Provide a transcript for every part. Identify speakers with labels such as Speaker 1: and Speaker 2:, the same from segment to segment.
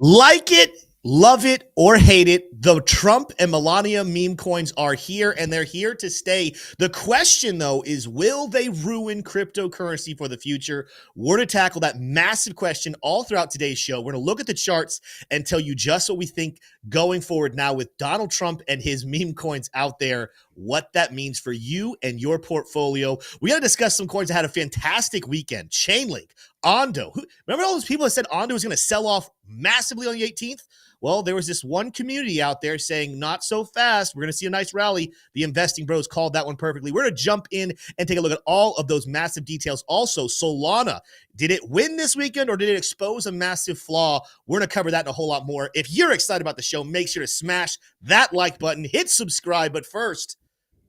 Speaker 1: Like it, love it, or hate it, the Trump and Melania meme coins are here, and they're here to stay. The question, though, is will they ruin cryptocurrency for the future? We're to tackle that massive question all throughout today's show. We're going to look at the charts and tell you just what we think going forward now with Donald Trump and his meme coins out there, what that means for you and your portfolio. We got to discuss some coins that had a fantastic weekend. Chainlink, ONDO. Remember all those people that said ONDO was going to sell off massively on the 18th? Well, there was this one community out there saying, not so fast. We're going to see a nice rally. The investing bros called that one perfectly. We're going to jump in and take a look at all of those massive details. Also, Solana, did it win this weekend or did it expose a massive flaw? We're going to cover that and a whole lot more. If you're excited about the show, make sure to smash that like button, hit subscribe. But first,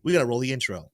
Speaker 1: we got to roll the intro.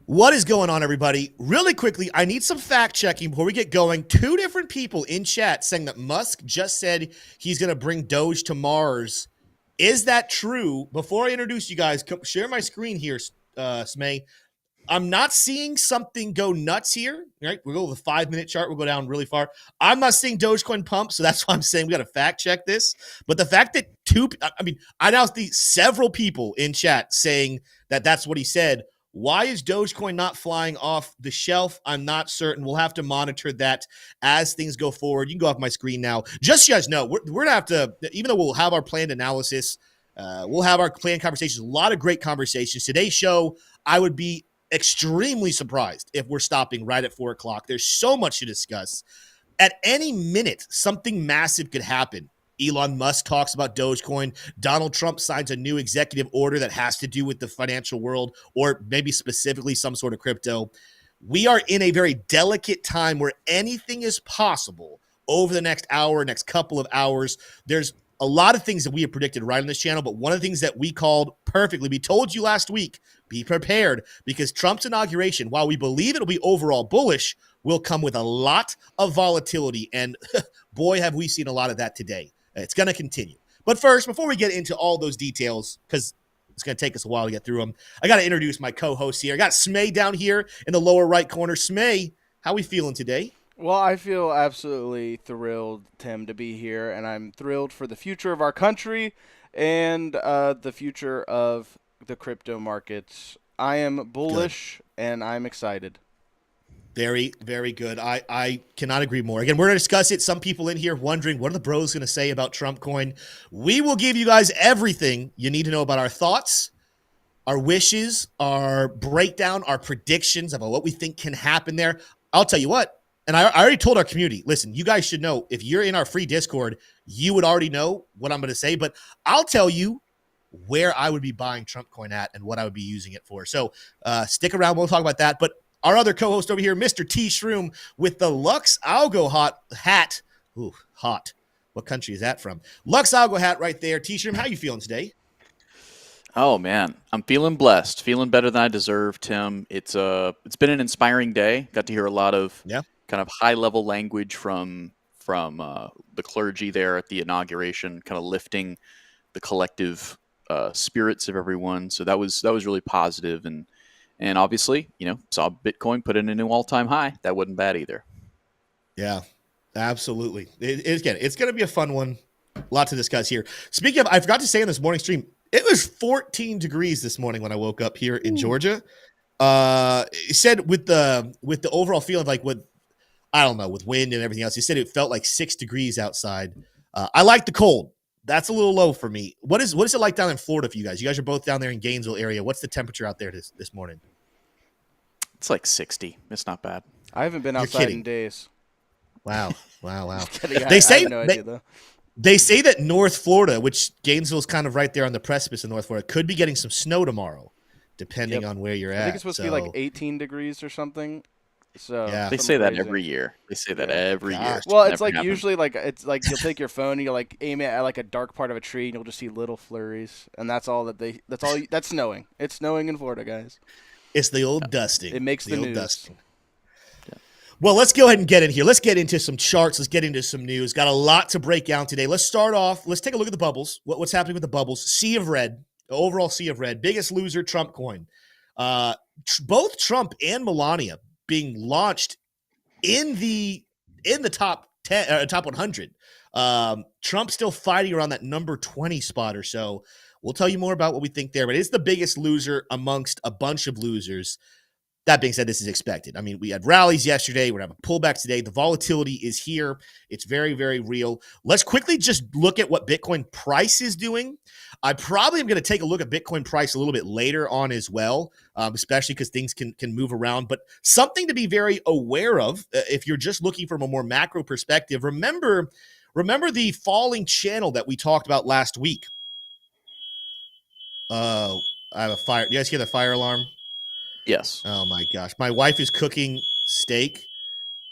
Speaker 1: What is going on, everybody? Really quickly, I need some fact checking before we get going. Two different people in chat saying that Musk just said he's going to bring Doge to Mars. Is that true? Before I introduce you guys, share my screen here, Smay. I'm not seeing something go nuts here, right? We'll go with a 5-minute chart. We'll go down really far. I'm not seeing Dogecoin pump, so that's why I'm saying we got to fact check this. But the fact that I now see several people in chat saying that that's what he said. Why is Dogecoin not flying off the shelf? I'm not certain. We'll have to monitor that as things go forward. You can go off my screen now. Just so you guys know, we're going to have to, even though we'll have our planned analysis, we'll have our planned conversations, a lot of great conversations. Today's show, I would be extremely surprised if we're stopping right at 4 o'clock. There's so much to discuss. At any minute, something massive could happen. Elon Musk talks about Dogecoin. Donald Trump signs a new executive order that has to do with the financial world or maybe specifically some sort of crypto. We are in a very delicate time where anything is possible over the next hour, next couple of hours. There's a lot of things that we have predicted right on this channel, but one of the things that we called perfectly, we told you last week, be prepared because Trump's inauguration, while we believe it'll be overall bullish, will come with a lot of volatility. And boy, have we seen a lot of that today. It's going to continue. But first, before we get into all those details, because it's going to take us a while to get through them, I got to introduce my co-host here. I got Smay down here in the lower right corner. Smay, how we feeling today?
Speaker 2: Well, I feel absolutely thrilled, Tim, to be here, and I'm thrilled for the future of our country and the future of the crypto markets. I am bullish, and I'm excited.
Speaker 1: Very, very good. I cannot agree more. Again, we're going to discuss it. Some people in here wondering, what are the bros going to say about Trump coin? We will give you guys everything you need to know about our thoughts, our wishes, our breakdown, our predictions about what we think can happen there. I'll tell you what, and I already told our community, listen, you guys should know, if you're in our free Discord, you would already know what I'm going to say, but I'll tell you where I would be buying Trump coin at and what I would be using it for. So stick around. We'll talk about that. But our other co-host over here, Mr. T. Shroom, with the Lux Algo hat. Ooh, hot. What country is that from? Lux Algo hat right there. T. Shroom, how you feeling today?
Speaker 3: Oh, man. I'm feeling blessed. Feeling better than I deserve, Tim. It's been an inspiring day. Got to hear a lot of kind of high-level language from the clergy there at the inauguration, kind of lifting the collective spirits of everyone. So that was really positive. And obviously, saw Bitcoin put in a new all-time high. That wasn't bad either.
Speaker 1: Yeah, absolutely. It's going to be a fun one. A lot to discuss here. Speaking of, I forgot to say in this morning stream, it was 14 degrees this morning when I woke up here in Georgia. It said with the overall feeling like with wind and everything else, he said it felt like 6 degrees outside. I like the cold. That's a little low for me. What is it like down in Florida for you guys? You guys are both down there in Gainesville area. What's the temperature out there this morning?
Speaker 3: It's like 60. It's not bad.
Speaker 2: I haven't been outside in days.
Speaker 1: Wow.
Speaker 2: They say no idea, though.
Speaker 1: They say that North Florida, which Gainesville's kind of right there on the precipice of North Florida, could be getting some snow tomorrow, depending on where you're at.
Speaker 2: I think it's supposed to be like 18 degrees or something. So
Speaker 3: they say that every year. Year.
Speaker 2: Well, it's like usually it's like you'll take your phone and you'll like aim it at like a dark part of a tree and you'll just see little flurries, and that's snowing. It's snowing in Florida, guys.
Speaker 1: It's the old dusting.
Speaker 2: It makes the
Speaker 1: old
Speaker 2: news.
Speaker 1: Dusting. Well, let's go ahead and get in here. Let's get into some charts. Let's get into some news. Got a lot to break down today. Let's start off. Let's take a look at the bubbles. What's happening with the bubbles? Sea of red. The overall sea of red. Biggest loser, Trump coin. Both Trump and Melania being launched in the top 10, top 100. Trump still fighting around that number 20 spot or so. We'll tell you more about what we think there, but it's the biggest loser amongst a bunch of losers. That being said, this is expected. I mean, we had rallies yesterday. We're going to have a pullback today. The volatility is here. It's very, very real. Let's quickly just look at what Bitcoin price is doing. I probably am going to take a look at Bitcoin price a little bit later on as well, especially because things can move around. But something to be very aware of if you're just looking from a more macro perspective. Remember the falling channel that we talked about last week. I have a fire. You guys hear the fire alarm?
Speaker 3: Yes.
Speaker 1: Oh my gosh. My wife is cooking steak.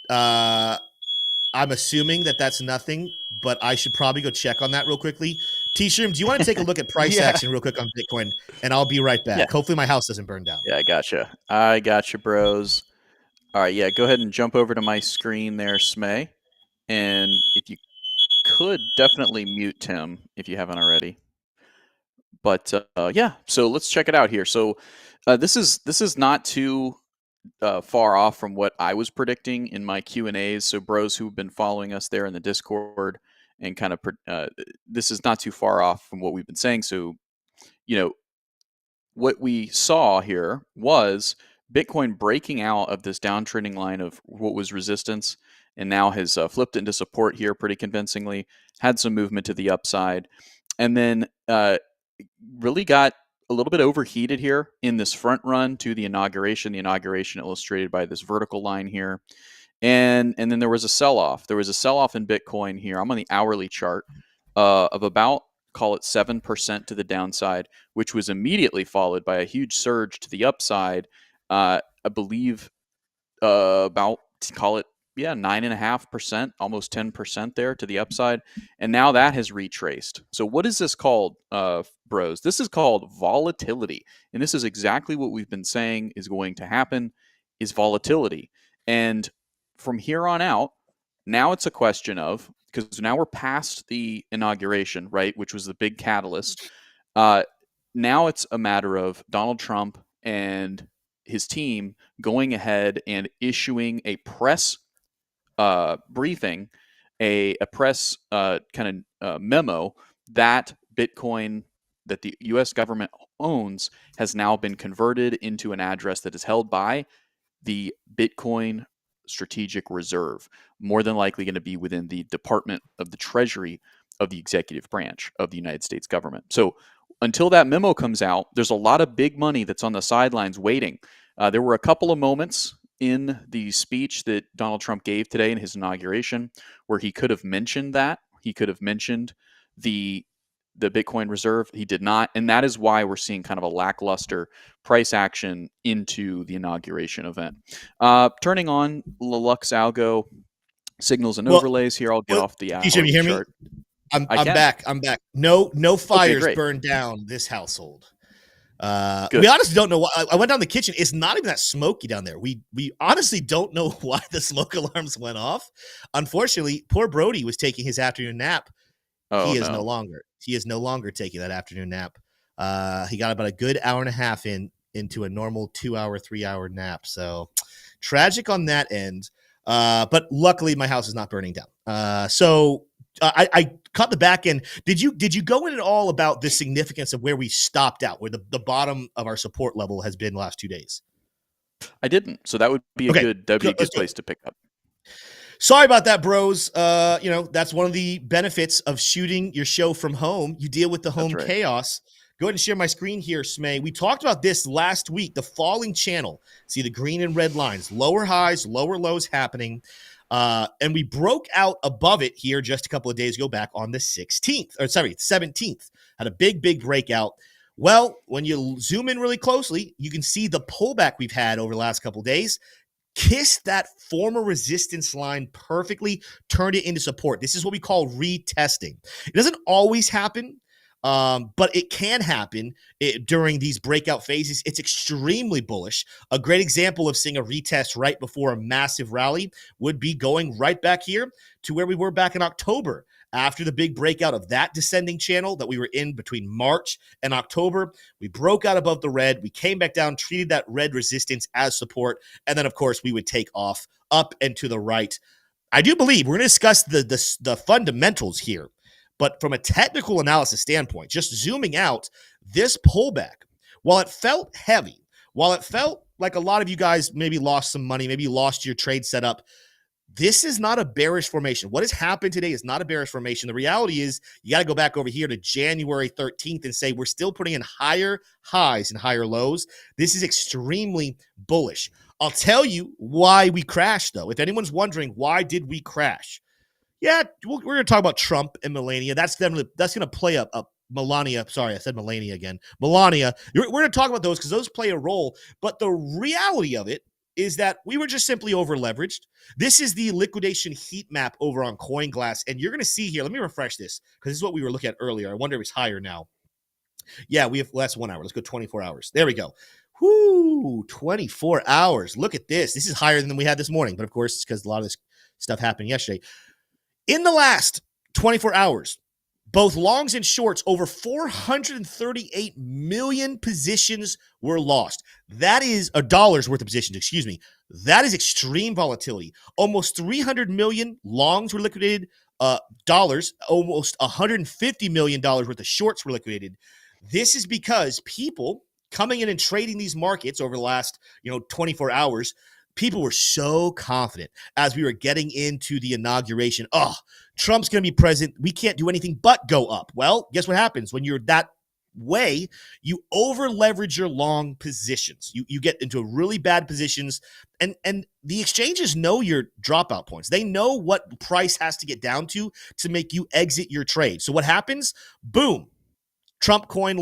Speaker 1: I'm assuming that that's nothing, but I should probably go check on that real quickly. T-Shroom, do you want to take a look at price action real quick on Bitcoin? And I'll be right back.
Speaker 3: Yeah.
Speaker 1: Hopefully my house doesn't burn down.
Speaker 3: Yeah, I gotcha, bros. All right, yeah, go ahead and jump over to my screen there, Smay. And if you could, definitely mute Tim if you haven't already. But yeah, so let's check it out here. So this is not too far off from what I was predicting in my Q&As. So bros who've been following us there in the Discord and kind of this is not too far off from what we've been saying. So, you know, what we saw here was Bitcoin breaking out of this downtrending line of what was resistance and now has flipped into support here pretty convincingly, had some movement to the upside, and then really got a little bit overheated here in this front run to the inauguration illustrated by this vertical line here. And then there was a sell-off. There was a sell-off in Bitcoin here. I'm on the hourly chart of about, call it 7% to the downside, which was immediately followed by a huge surge to the upside. I believe about, call it, 9.5%, almost 10% there to the upside. And now that has retraced. So what is this called, bros? This is called volatility. And this is exactly what we've been saying is going to happen, is volatility. And from here on out, now it's a question of, because now we're past the inauguration, right, which was the big catalyst. Now it's a matter of Donald Trump and his team going ahead and issuing a press briefing, a press kind of memo that Bitcoin that the U.S. government owns has now been converted into an address that is held by the Bitcoin Strategic Reserve, more than likely going to be within the Department of the Treasury of the executive branch of the United States government. So until that memo comes out, there's a lot of big money that's on the sidelines waiting. There were a couple of moments in the speech that Donald Trump gave today in his inauguration where he could have mentioned that. He could have mentioned the Bitcoin Reserve. He did not. And that is why we're seeing kind of a lackluster price action into the inauguration event. Turning on Lux Algo signals and overlays here. I'll get off the hour.
Speaker 1: You hear chart. Me? I'm back. I'm back. No fires burned down this household. We honestly don't know why. I went down the kitchen. It's not even that smoky down there. We honestly don't know why the smoke alarms went off. Unfortunately, poor Brody was taking his afternoon nap. He is no longer taking that afternoon nap. He got about a good hour and a half into a normal 2-hour, 3-hour nap. So tragic on that end. But luckily my house is not burning down. So I caught the back end. Did you go in at all about the significance of where we stopped out, where the bottom of our support level has been the last 2 days?
Speaker 3: I didn't. So that would be a good place to pick up.
Speaker 1: Sorry about that, bros. That's one of the benefits of shooting your show from home. You deal with the home chaos. Go ahead and share my screen here, Smay. We talked about this last week, the falling channel. See the green and red lines, lower highs, lower lows happening. And we broke out above it here just a couple of days ago back on the 17th. Had a big breakout. Well, when you zoom in really closely, you can see the pullback we've had over the last couple of days. Kissed that former resistance line perfectly, turned it into support. This is what we call retesting. It doesn't always happen. But it can happen during these breakout phases. It's extremely bullish. A great example of seeing a retest right before a massive rally would be going right back here to where we were back in October. After the big breakout of that descending channel that we were in between March and October, we broke out above the red. We came back down, treated that red resistance as support. And then, of course, we would take off up and to the right. I do believe we're going to discuss the fundamentals here. But from a technical analysis standpoint, just zooming out, this pullback, while it felt heavy, while it felt like a lot of you guys maybe lost some money, maybe you lost your trade setup, this is not a bearish formation. What has happened today is not a bearish formation. The reality is you got to go back over here to January 13th and say we're still putting in higher highs and higher lows. This is extremely bullish. I'll tell you why we crashed, though. If anyone's wondering, why did we crash? Yeah, we're going to talk about Trump and Melania. That's going to play up Melania. Sorry, I said Melania again. Melania. We're going to talk about those because those play a role. But the reality of it is that we were just simply over leveraged. This is the liquidation heat map over on CoinGlass. And you're going to see here, let me refresh this because this is what we were looking at earlier. I wonder if it's higher now. Yeah, we have less 1 hour. Let's go 24 hours. There we go. Whoo, 24 hours. Look at this. This is higher than we had this morning. But of course, it's because a lot of this stuff happened yesterday. In the last 24 hours, both longs and shorts, over 438 million positions were lost. That is a dollar's worth of positions, excuse me. That is extreme volatility. Almost 300 million longs were liquidated, dollars, almost $150 million worth of shorts were liquidated. This is because people coming in and trading these markets over the last, 24 hours, people were so confident as we were getting into the inauguration. Oh, Trump's going to be president. We can't do anything but go up. Well, guess what happens when you're that way? You over leverage your long positions. You get into really bad positions, and the exchanges know your dropout points. They know what price has to get down to make you exit your trade. So what happens? Boom. Trump coin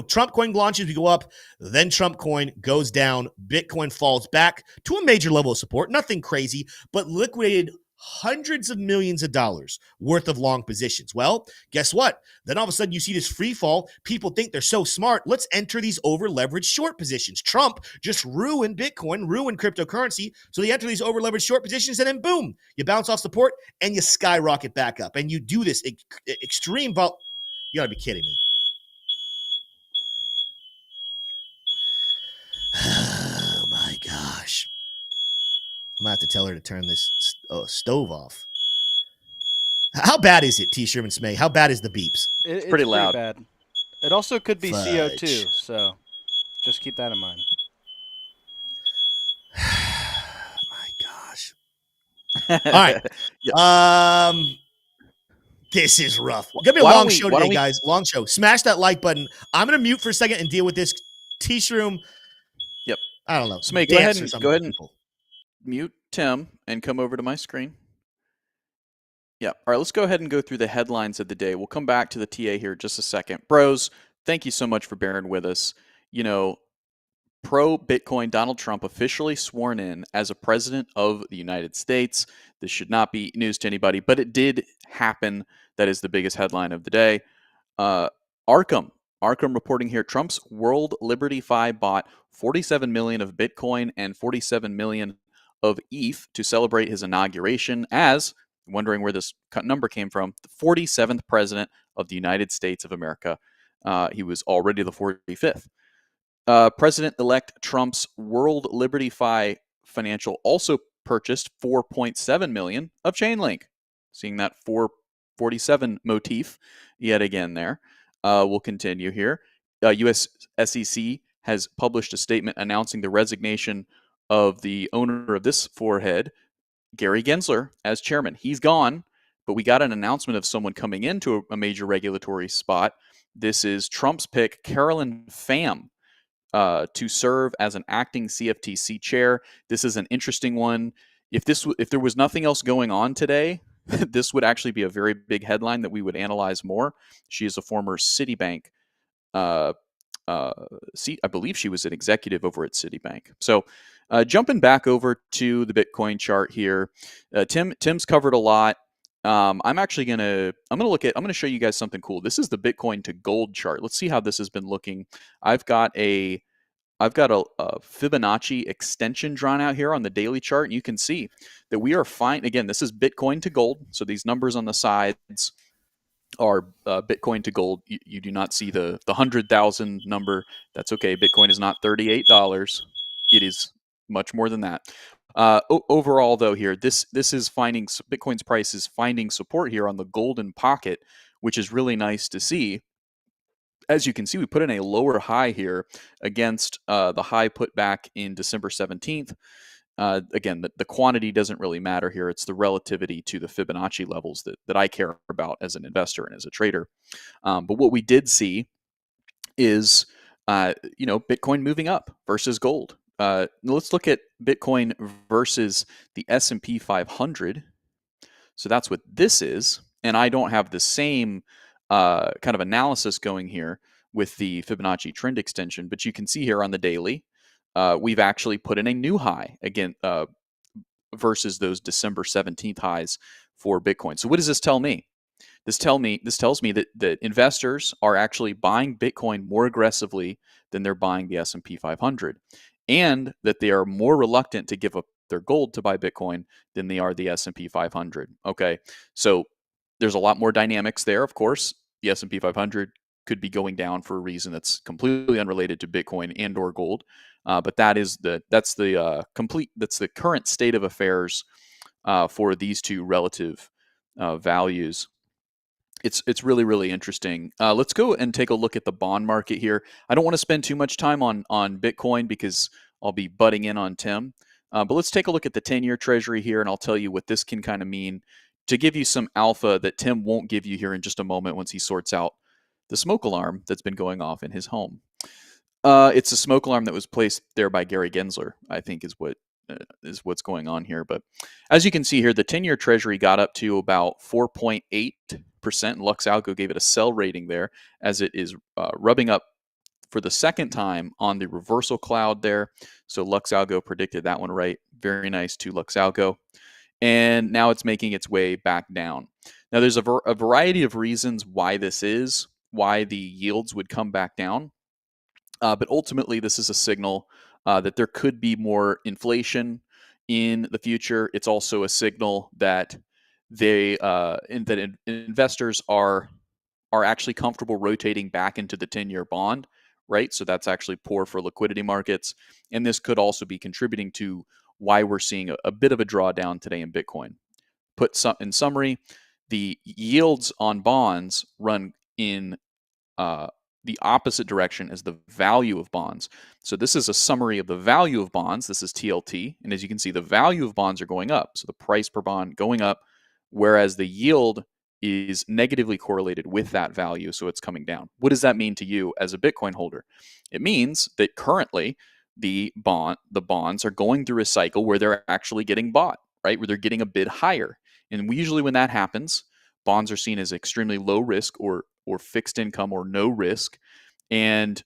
Speaker 1: Trump coin launches, we go up, then Trump coin goes down, Bitcoin falls back to a major level of support, nothing crazy, but liquidated hundreds of millions of dollars worth of long positions. Well, guess what? Then all of a sudden you see this free fall. People think they're so smart. Let's enter these over leveraged short positions. Trump just ruined Bitcoin, ruined cryptocurrency. So they enter these over leveraged short positions and then boom, you bounce off support and you skyrocket back up. And you do this extreme vol. You gotta be kidding me. Oh my gosh. I'm gonna have to tell her to turn this stove off. How bad is it, T. Sherman Smay? How bad is the beeps?
Speaker 2: It's
Speaker 3: pretty loud.
Speaker 2: Bad. It also could be
Speaker 1: Fudge.
Speaker 2: CO2, so just keep that in mind.
Speaker 1: My gosh. All right. This is rough. Gonna be a long show today, guys. Long show. Smash that like button. I'm gonna mute for a second and deal with this T-Shroom.
Speaker 3: Yep.
Speaker 1: I don't know.
Speaker 3: Smay, go ahead and mute Tim and come over to my screen. Yeah. All right, let's go ahead and go through the headlines of the day. We'll come back to the TA here in just a second. Bros, thank you so much for bearing with us. Pro-Bitcoin Donald Trump officially sworn in as a president of the United States. This should not be news to anybody, but it did happen. That is the biggest headline of the day. Arkham reporting here, Trump's World Liberty Fi bought 47 million of Bitcoin and 47 million of ETH to celebrate his inauguration as, wondering where this number came from, the 47th president of the United States of America. He was already the 45th. President-elect Trump's World Liberty Fi Financial also purchased 4.7 million of Chainlink. Seeing that 447 motif yet again there. We'll continue here. U.S. SEC has published a statement announcing the resignation of the owner of this forehead, Gary Gensler, as chairman. He's gone, but we got an announcement of someone coming into a major regulatory spot. This is Trump's pick, Carolyn Pham, to serve as an acting CFTC chair. This is an interesting one. If there was nothing else going on today, this would actually be a very big headline that we would analyze more. She is a former Citibank I believe she was an executive over at Citibank. So jumping back over to the Bitcoin chart here, Tim's covered a lot. I'm gonna show you guys something cool. This is the Bitcoin to gold chart. Let's see how this has been looking. I've got a Fibonacci extension drawn out here on the daily chart, and you can see that we are fine. Again, this is Bitcoin to gold, so these numbers on the sides are Bitcoin to gold. You do not see the 100,000 number. That's okay. Bitcoin is not $38. It is much more than that. Overall, though, here this is finding Bitcoin's price is finding support here on the golden pocket, which is really nice to see. As you can see, we put in a lower high here against the high put back in December 17th. Again, the quantity doesn't really matter here. It's the relativity to the Fibonacci levels that I care about as an investor and as a trader. But what we did see is, Bitcoin moving up versus gold. Let's look at Bitcoin versus the S&P 500. So that's what this is. And I don't have the same kind of analysis going here with the Fibonacci trend extension, but you can see here on the daily, we've actually put in a new high again versus those December 17th highs for Bitcoin. So what does this tell me? This tells me that investors are actually buying Bitcoin more aggressively than they're buying the S&P 500, and that they are more reluctant to give up their gold to buy Bitcoin than they are the S&P 500. Okay, so there's a lot more dynamics there. Of course, the S&P 500 could be going down for a reason that's completely unrelated to Bitcoin and or gold, but that's the current state of affairs for these two relative values. It's really, really interesting. Let's go and take a look at the bond market here. I don't want to spend too much time on Bitcoin because I'll be butting in on Tim. But let's take a look at the 10-year Treasury here, and I'll tell you what this can kind of mean to give you some alpha that Tim won't give you here in just a moment once he sorts out the smoke alarm that's been going off in his home. It's a smoke alarm that was placed there by Gary Gensler, I think is what's going on here. But as you can see here, the 10-year Treasury got up to about 4.8%. Lux Algo gave it a sell rating there as it is rubbing up for the second time on the reversal cloud there. So Lux Algo predicted that one right. Very nice to Lux Algo. And now it's making its way back down. Now there's a variety of reasons why why the yields would come back down. But ultimately, this is a signal that there could be more inflation in the future. It's also a signal that investors are actually comfortable rotating back into the 10-year bond, right? So that's actually poor for liquidity markets, and this could also be contributing to why we're seeing a bit of a drawdown today in Bitcoin. In summary, the yields on bonds run in the opposite direction as the value of bonds. So this is a summary of the value of bonds. This is TLT. And as you can see, the value of bonds are going up. So the price per bond going up, whereas the yield is negatively correlated with that value. So it's coming down. What does that mean to you as a Bitcoin holder? It means that currently the bonds are going through a cycle where they're actually getting bought, right? Where they're getting a bid higher. And usually when that happens, bonds are seen as extremely low risk or fixed income or no risk. And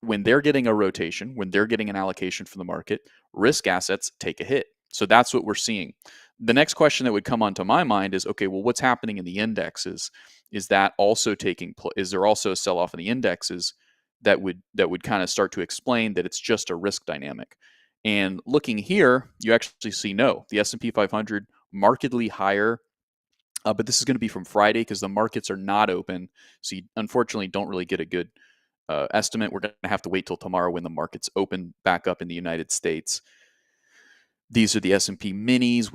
Speaker 3: when they're getting a rotation, when they're getting an allocation from the market, risk assets take a hit. So that's what we're seeing. The next question that would come onto my mind is, okay, well, what's happening in the indexes? Is that also taking place? Is there also a sell-off in the indexes that would kind of start to explain that it's just a risk dynamic? And looking here, you actually see no. The S&P 500 markedly higher, but this is going to be from Friday because the markets are not open. So you unfortunately don't really get a good estimate. We're going to have to wait till tomorrow when the markets open back up in the United States. These are the S&P minis,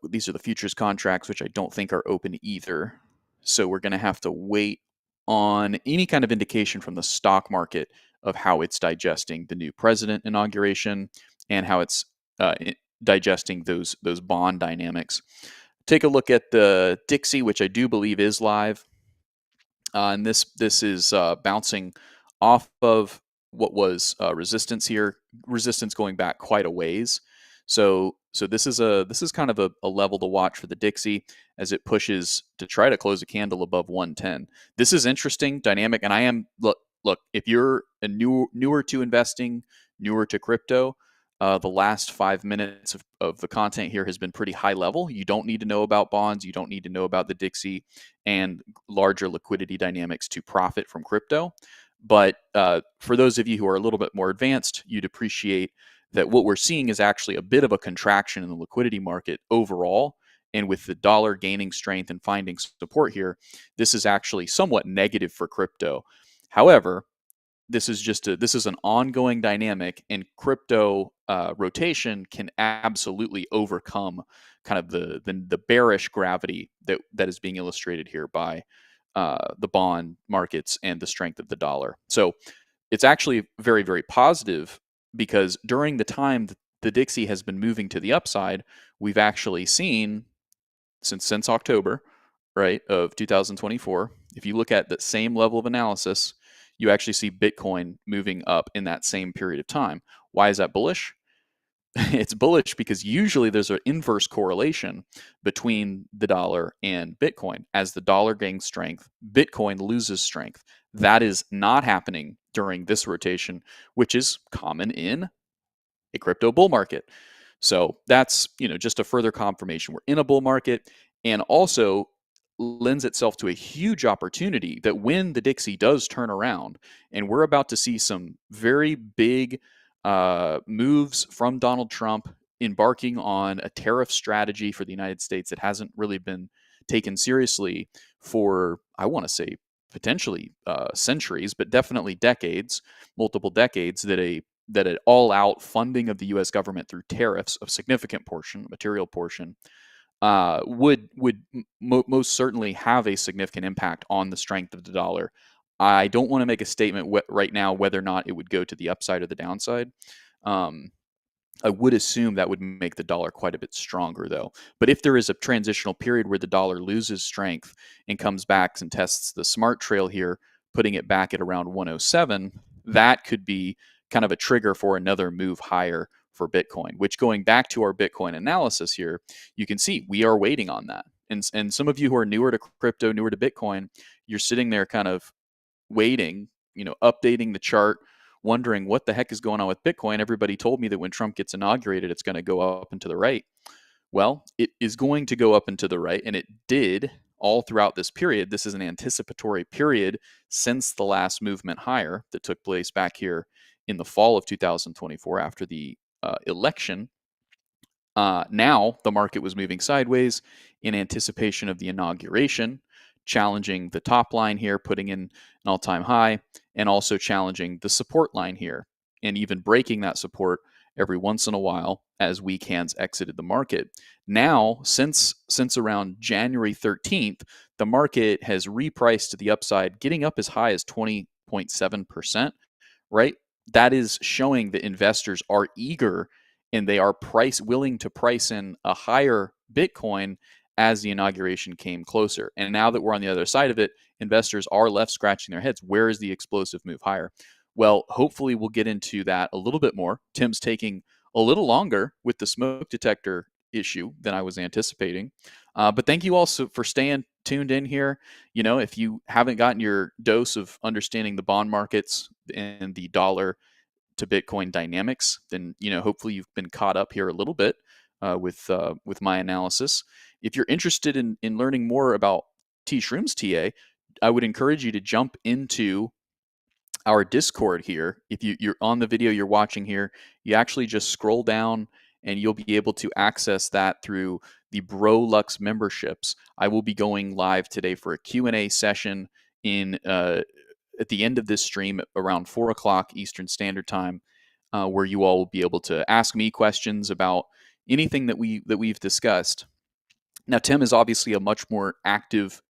Speaker 3: these are the futures contracts, which I don't think are open either. So we're going to have to wait on any kind of indication from the stock market of how it's digesting the new president inauguration and how it's digesting those bond dynamics. Take a look at the Dixie, which I do believe is live. And this is bouncing off of what was resistance here, resistance going back quite a ways. So this is kind of a level to watch for the Dixie as it pushes to try to close a candle above 110. This is interesting, dynamic, and look, if you're newer to investing, newer to crypto, The last 5 minutes of the content here has been pretty high level. You don't need to know about bonds. You don't need to know about the Dixie and larger liquidity dynamics to profit from crypto. But for those of you who are a little bit more advanced, you'd appreciate that what we're seeing is actually a bit of a contraction in the liquidity market overall. And with the dollar gaining strength and finding support here, this is actually somewhat negative for crypto. However, this is an ongoing dynamic, and crypto rotation can absolutely overcome kind of the bearish gravity that is being illustrated here by the bond markets and the strength of the dollar. So it's actually very, very positive, because during the time that the Dixie has been moving to the upside, we've actually seen since October, right, of 2024, if you look at the same level of analysis, you actually see Bitcoin moving up in that same period of time. Why is that bullish? It's bullish because usually there's an inverse correlation between the dollar and Bitcoin. As the dollar gains strength, Bitcoin loses strength. That is not happening during this rotation, which is common in a crypto bull market. So that's, just a further confirmation. We're in a bull market, and also lends itself to a huge opportunity that when the Dixie does turn around, and we're about to see some very big moves from Donald Trump embarking on a tariff strategy for the United States that hasn't really been taken seriously for, I want to say, potentially centuries, but definitely decades, multiple decades, that an all-out funding of the U.S. government through tariffs, a significant portion, material portion, would most certainly have a significant impact on the strength of the dollar. I don't want to make a statement right now whether or not it would go to the upside or the downside. I would assume that would make the dollar quite a bit stronger, though. But if there is a transitional period where the dollar loses strength and comes back and tests the smart trail here, putting it back at around 107, that could be kind of a trigger for another move higher for Bitcoin, which, going back to our Bitcoin analysis here, you can see we are waiting on that. And some of you who are newer to crypto, newer to Bitcoin, you're sitting there kind of waiting, updating the chart, wondering what the heck is going on with Bitcoin. Everybody told me that when Trump gets inaugurated, it's going to go up and to the right. Well, it is going to go up and to the right, and it did all throughout this period. This is an anticipatory period since the last movement higher that took place back here in the fall of 2024 after the election. Now the market was moving sideways in anticipation of the inauguration, challenging the top line here, putting in an all-time high, and also challenging the support line here, and even breaking that support every once in a while as weak hands exited the market. Now, since around January 13th, the market has repriced to the upside, getting up as high as 20.7%, right? That is showing that investors are eager, and they are willing to price in a higher Bitcoin as the inauguration came closer. And now that we're on the other side of it, investors are left scratching their heads. Where is the explosive move higher? Well, hopefully we'll get into that a little bit more. Tim's taking a little longer with the smoke detector issue than I was anticipating. But thank you also for staying tuned in here. If you haven't gotten your dose of understanding the bond markets and the dollar to Bitcoin dynamics, then hopefully you've been caught up here a little bit with my analysis. If you're interested in learning more about T-Shrooms TA, I would encourage you to jump into our Discord here. If you're on the video you're watching here, you actually just scroll down and you'll be able to access that through the BroLux memberships. I will be going live today for a Q&A session at the end of this stream around 4 o'clock Eastern Standard Time, where you all will be able to ask me questions about anything that we've discussed. Now, Tim is obviously a much more active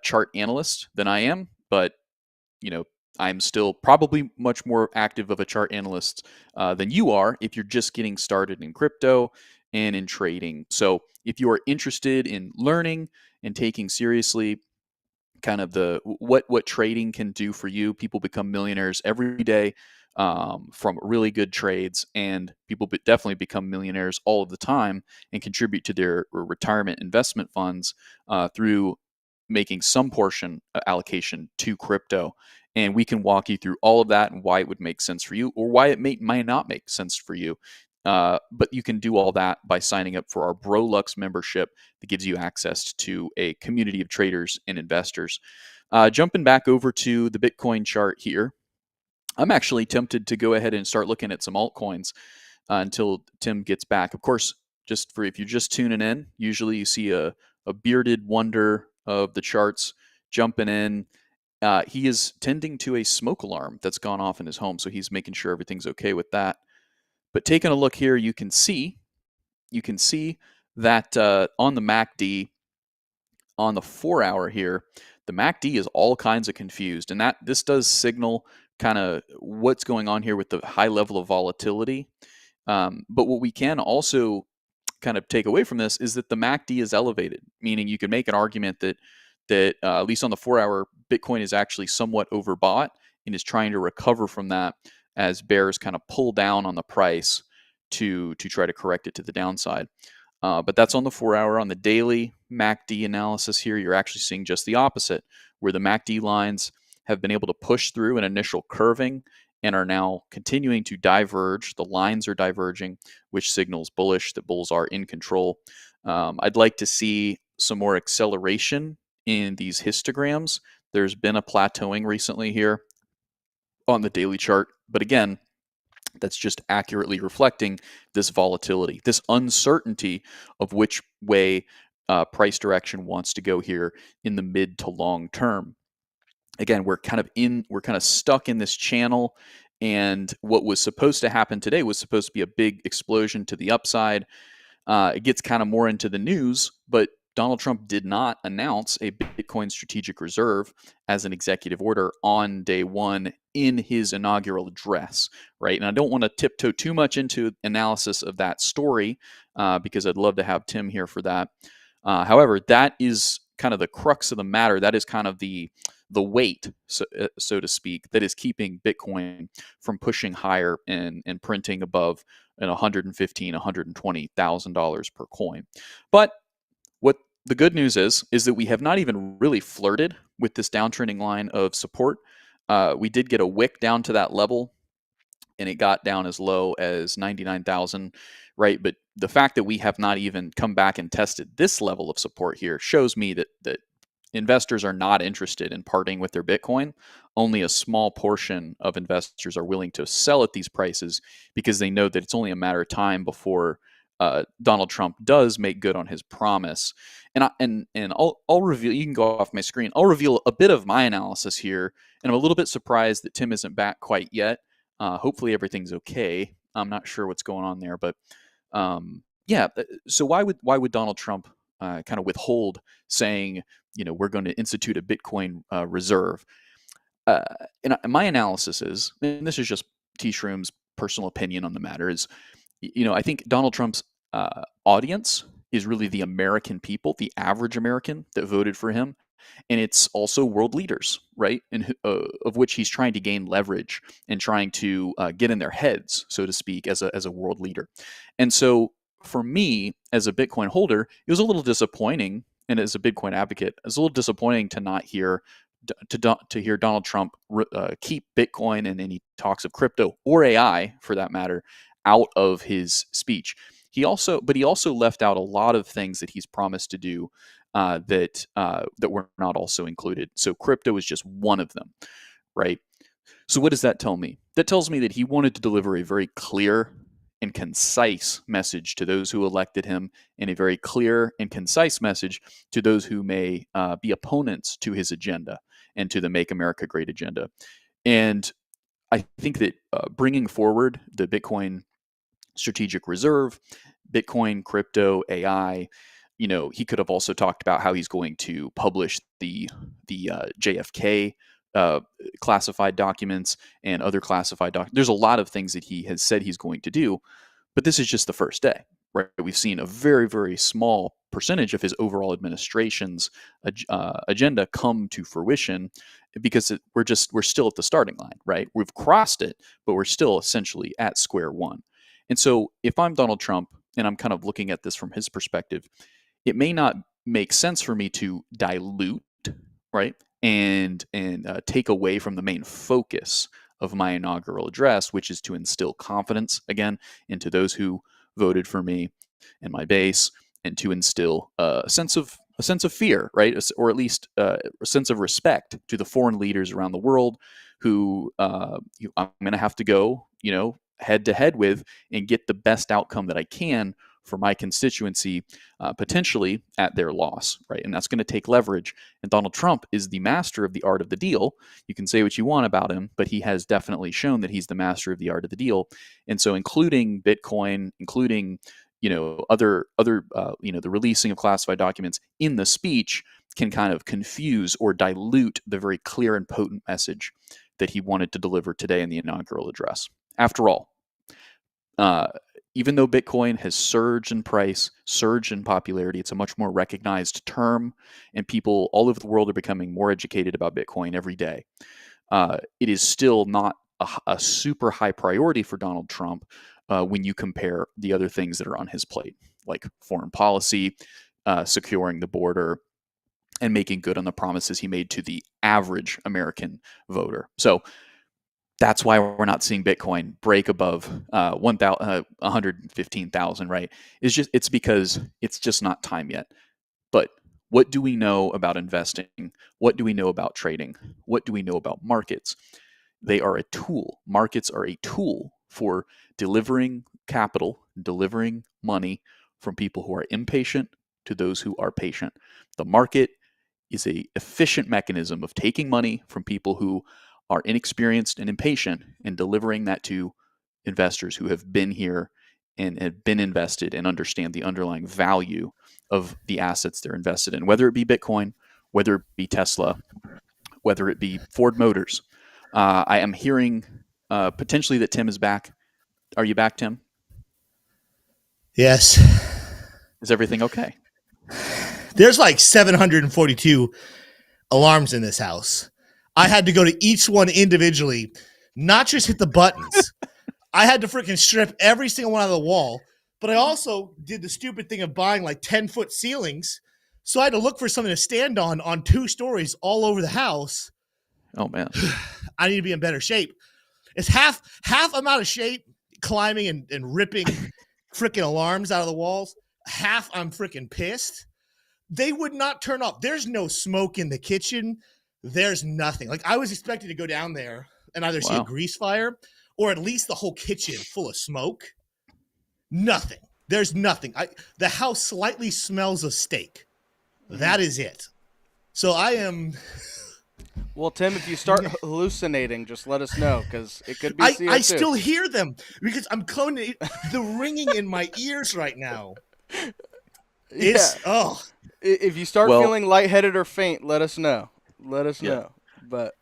Speaker 3: chart analyst than I am, but I'm still probably much more active of a chart analyst than you are if you're just getting started in crypto and in trading. So if you are interested in learning and taking seriously kind of what trading can do for you, people become millionaires every day from really good trades, and people definitely become millionaires all of the time and contribute to their retirement investment funds through making some portion allocation to crypto. And we can walk you through all of that and why it would make sense for you or why it might not make sense for you. But you can do all that by signing up for our BroLux membership that gives you access to a community of traders and investors. Jumping back over to the Bitcoin chart here, I'm actually tempted to go ahead and start looking at some altcoins until Tim gets back. Of course, just for if you're just tuning in, usually you see a bearded wonder of the charts jumping in. He is tending to a smoke alarm that's gone off in his home, so he's making sure everything's okay with that. But taking a look here, you can see that on the MACD, on the 4-hour here, the MACD is all kinds of confused, and that this does signal kind of what's going on here with the high level of volatility. But what we can also kind of take away from this is that the MACD is elevated, meaning you can make an argument that at least on the 4-hour, Bitcoin is actually somewhat overbought and is trying to recover from that as bears kind of pull down on the price to try to correct it to the downside. But that's on the 4-hour. On the daily MACD analysis here, you're actually seeing just the opposite, where the MACD lines have been able to push through an initial curving and are now continuing to diverge. The lines are diverging, which signals bullish, that bulls are in control. I'd like to see some more acceleration in these histograms. There's been a plateauing recently here on the daily chart, but again, that's just accurately reflecting this volatility, this uncertainty of which way price direction wants to go here in the mid to long term. Again, we're kind of stuck in this channel, and what was supposed to happen today was supposed to be a big explosion to the upside. It gets kind of more into the news, but Donald Trump did not announce a Bitcoin strategic reserve as an executive order on day one in his inaugural address, right? And I don't want to tiptoe too much into analysis of that story because I'd love to have Tim here for that. However, that is kind of the crux of the matter. That is kind of the weight, so to speak, that is keeping Bitcoin from pushing higher and printing above $115,000, $120,000 per coin. But what the good news is that we have not even really flirted with this downtrending line of support. We did get a wick down to that level, and it got down as low as 99,000, right? But the fact that we have not even come back and tested this level of support here shows me that investors are not interested in parting with their Bitcoin. Only a small portion of investors are willing to sell at these prices because they know that it's only a matter of time before Donald Trump does make good on his promise. And I'll reveal. You can go off my screen. I'll reveal a bit of my analysis here, and I'm a little bit surprised that Tim isn't back quite yet. Hopefully everything's okay. I'm not sure what's going on there, but yeah. So why would Donald Trump kind of withhold saying, we're going to institute a Bitcoin reserve? And my analysis is, and this is just T. Shroom's personal opinion on the matter, is, I think Donald Trump's audience is really the American people, the average American that voted for him. And it's also world leaders, right? And of which he's trying to gain leverage and trying to get in their heads, so to speak, as a world leader. And so for me, as a Bitcoin holder, it was a little disappointing, and as a Bitcoin advocate, it was a little disappointing to not hear to hear Donald Trump keep Bitcoin and any talks of crypto or AI, for that matter, out of his speech. He also left out a lot of things that he's promised to do that were not also included. So crypto is just one of them, right? So what does that tell me? That tells me that he wanted to deliver a very clear and concise message to those who elected him, and a very clear and concise message to those who may be opponents to his agenda and to the Make America Great agenda. And I think that bringing forward the Bitcoin strategic reserve, Bitcoin, crypto, AI, he could have also talked about how he's going to publish the JFK classified documents and other classified documents. There's a lot of things that he has said he's going to do, but this is just the first day, right? We've seen a very, very small percentage of his overall administration's agenda come to fruition because we're still at the starting line, right? We've crossed it, but we're still essentially at square one. And so if I'm Donald Trump and I'm kind of looking at this from his perspective, it may not make sense for me to dilute right? And take away from the main focus of my inaugural address, which is to instill confidence again into those who voted for me and my base, and to instill a sense of fear, right, or at least a sense of respect to the foreign leaders around the world who I'm going to have to go, head to head with and get the best outcome that I can for my constituency, potentially at their loss, right? And that's going to take leverage. And Donald Trump is the master of the art of the deal. You can say what you want about him, but he has definitely shown that he's the master of the art of the deal. And so, including Bitcoin, including other the releasing of classified documents in the speech can kind of confuse or dilute the very clear and potent message that he wanted to deliver today in the inaugural address. After all, even though Bitcoin has surged in price, surged in popularity, it's a much more recognized term, and people all over the world are becoming more educated about Bitcoin every day. It is still not a super high priority for Donald Trump when you compare the other things that are on his plate, like foreign policy, securing the border, and making good on the promises he made to the average American voter. So that's why we're not seeing Bitcoin break above 115,000, right? It's because it's just not time yet. But what do we know about investing? What do we know about trading? What do we know about markets? They are a tool. Markets are a tool for delivering capital, delivering money from people who are impatient to those who are patient. The market is an efficient mechanism of taking money from people who are inexperienced and impatient and delivering that to investors who have been here and have been invested and understand the underlying value of the assets they're invested in, whether it be Bitcoin, whether it be Tesla, whether it be Ford Motors. I am hearing potentially that Tim is back. Are you back, Tim?
Speaker 1: Yes.
Speaker 3: Is everything okay?
Speaker 1: There's like 742 alarms in this house. I had to go to each one individually, not just hit the buttons. I had to freaking strip every single one out of the wall, but I also did the stupid thing of buying like 10-foot ceilings. So I had to look for something to stand on 2 stories all over the house.
Speaker 3: Oh, man.
Speaker 1: I need to be in better shape. It's half I'm out of shape climbing and ripping freaking alarms out of the walls. Half I'm freaking pissed. They would not turn off. There's no smoke in the kitchen. There's nothing. Like, I was expecting to go down there and either see a grease fire or at least the whole kitchen full of smoke. Nothing. There's nothing. The house slightly smells of steak. That is it. So I am...
Speaker 2: Well, Tim, if you start hallucinating, just let us know, because it could be CO2.
Speaker 1: I still hear them because I'm the ringing in my ears right now. It's
Speaker 2: If you start feeling lightheaded or faint, let us know. Let us know. But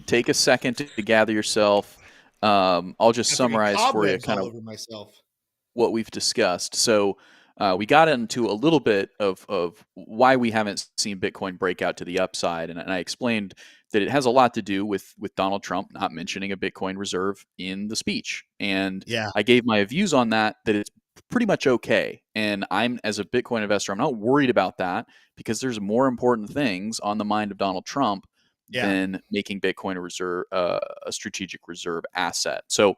Speaker 3: take a second to gather yourself. I'll just summarize for you kind of what we've discussed. So we got into a little bit of why we haven't seen Bitcoin break out to the upside, and I explained that it has a lot to do with Donald Trump not mentioning a Bitcoin reserve in the speech, and I gave my views on that it's pretty much okay. And I'm, as a Bitcoin investor, I'm not worried about that because there's more important things on the mind of Donald Trump than making Bitcoin a reserve, a strategic reserve asset. So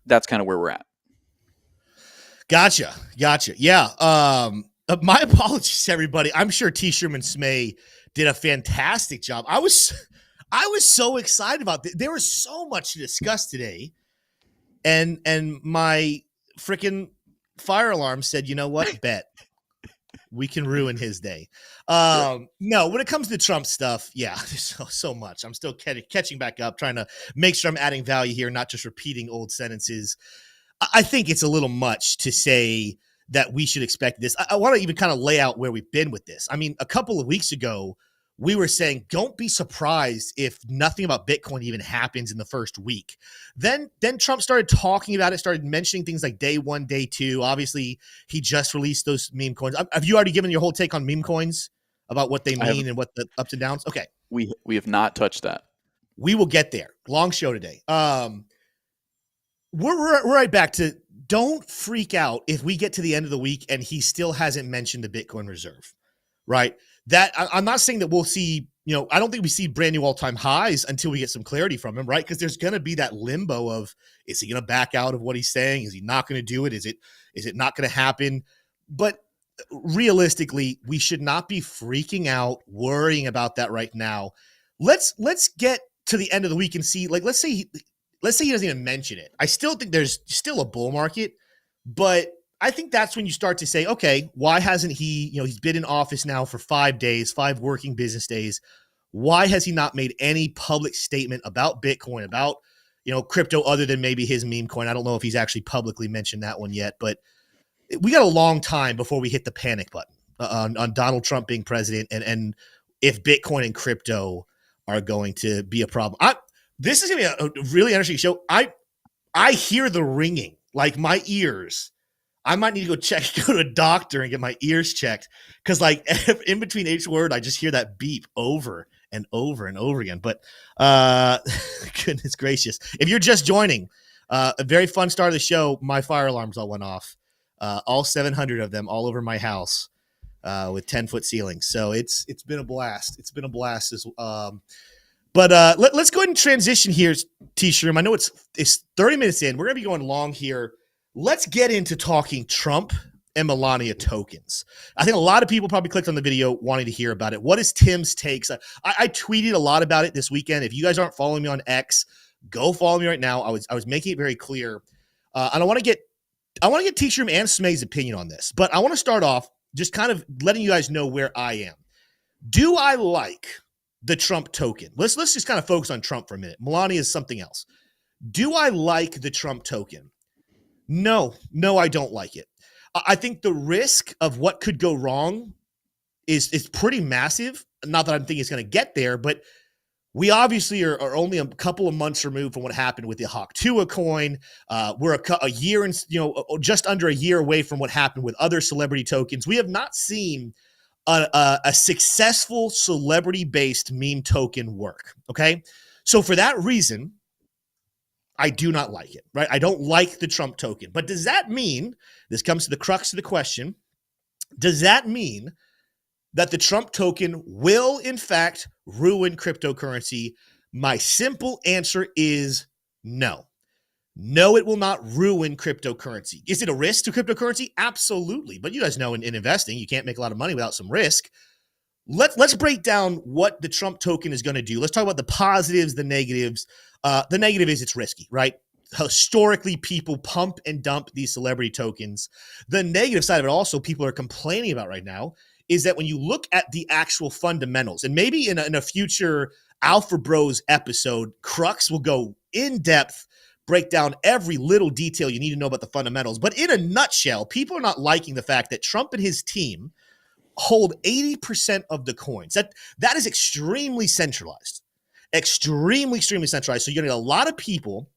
Speaker 3: that's kind of where we're at.
Speaker 1: Gotcha. Yeah. My apologies, everybody. I'm sure T. Sherman Smay did a fantastic job. I was so excited about this. There was so much to discuss today, and my freaking fire alarm said, "You know what? Bet we can ruin his day." No, when it comes to Trump stuff, there's so much. I'm still catching back up, trying to make sure I'm adding value here, not just repeating old sentences. I think it's a little much to say that we should expect this. I want to even kind of lay out where we've been with this. I mean, a couple of weeks ago, we were saying, don't be surprised if nothing about Bitcoin even happens in the first week. Then Trump started talking about it, started mentioning things like day 1, day 2. Obviously, he just released those meme coins. Have you already given your whole take on meme coins about what they mean and what the ups and downs? Okay.
Speaker 3: We have not touched that.
Speaker 1: We will get there. Long show today. We're right back to, don't freak out if we get to the end of the week and he still hasn't mentioned the Bitcoin reserve. right? I'm not saying that we'll see, I don't think we see brand new all-time highs until we get some clarity from him, right? Because there's going to be that limbo of, is he going to back out of what he's saying? Is he not going to do it? Is it not going to happen? But realistically, we should not be freaking out, worrying about that right now. Let's get to the end of the week and see, like, let's say he doesn't even mention it. I still think there's still a bull market, but I think that's when you start to say, okay, why hasn't he, he's been in office now for 5 days, 5 working business days. Why has he not made any public statement about Bitcoin, about, crypto, other than maybe his meme coin? I don't know if he's actually publicly mentioned that one yet, but we got a long time before we hit the panic button on Donald Trump being president and if Bitcoin and crypto are going to be a problem. This is going to be a really interesting show. I hear the ringing, like my ears. I might need to go to a doctor and get my ears checked because, like, in between each word, I just hear that beep over and over and over again. But goodness gracious, if you're just joining, a very fun start of the show. My fire alarms all went off, all 700 of them, all over my house, with 10-foot ceilings. So it's been a blast. It's been a blast. But let's go ahead and transition here, T-Shroom. I know it's 30 minutes in. We're gonna be going long here. Let's get into talking Trump and Melania tokens. I think a lot of people probably clicked on the video wanting to hear about it. What is Tim's takes? I tweeted a lot about it this weekend. If you guys aren't following me on X, go follow me right now. I was making it very clear. And I want to get T-Shroom and Smay's opinion on this. But I want to start off just kind of letting you guys know where I am. Do I like the Trump token? Let's just kind of focus on Trump for a minute. Melania is something else. Do I like the Trump token? No, I don't like it. I think the risk of what could go wrong is pretty massive. Not that I'm thinking it's going to get there, but we obviously are only a couple of months removed from what happened with the Hawk-Tuah coin. We're a year and just under a year away from what happened with other celebrity tokens. We have not seen a successful celebrity-based meme token work. Okay, so for that reason, I do not like it, right? I don't like the Trump token. But does that mean, this comes to the crux of the question, does that mean that the Trump token will, in fact, ruin cryptocurrency? My simple answer is no. No, it will not ruin cryptocurrency. Is it a risk to cryptocurrency? Absolutely. But you guys know in investing, you can't make a lot of money without some risk. Let's break down what the Trump token is going to do. Let's talk about the positives, the negatives. The negative is it's risky, right? Historically, people pump and dump these celebrity tokens. The negative side of it also, people are complaining about right now, is that when you look at the actual fundamentals, and maybe in a future Alpha Bros episode, Crux will go in depth, break down every little detail you need to know about the fundamentals. But in a nutshell, people are not liking the fact that Trump and his team hold 80% of the coins. That is extremely centralized. Extremely centralized. So you're going to get a lot of people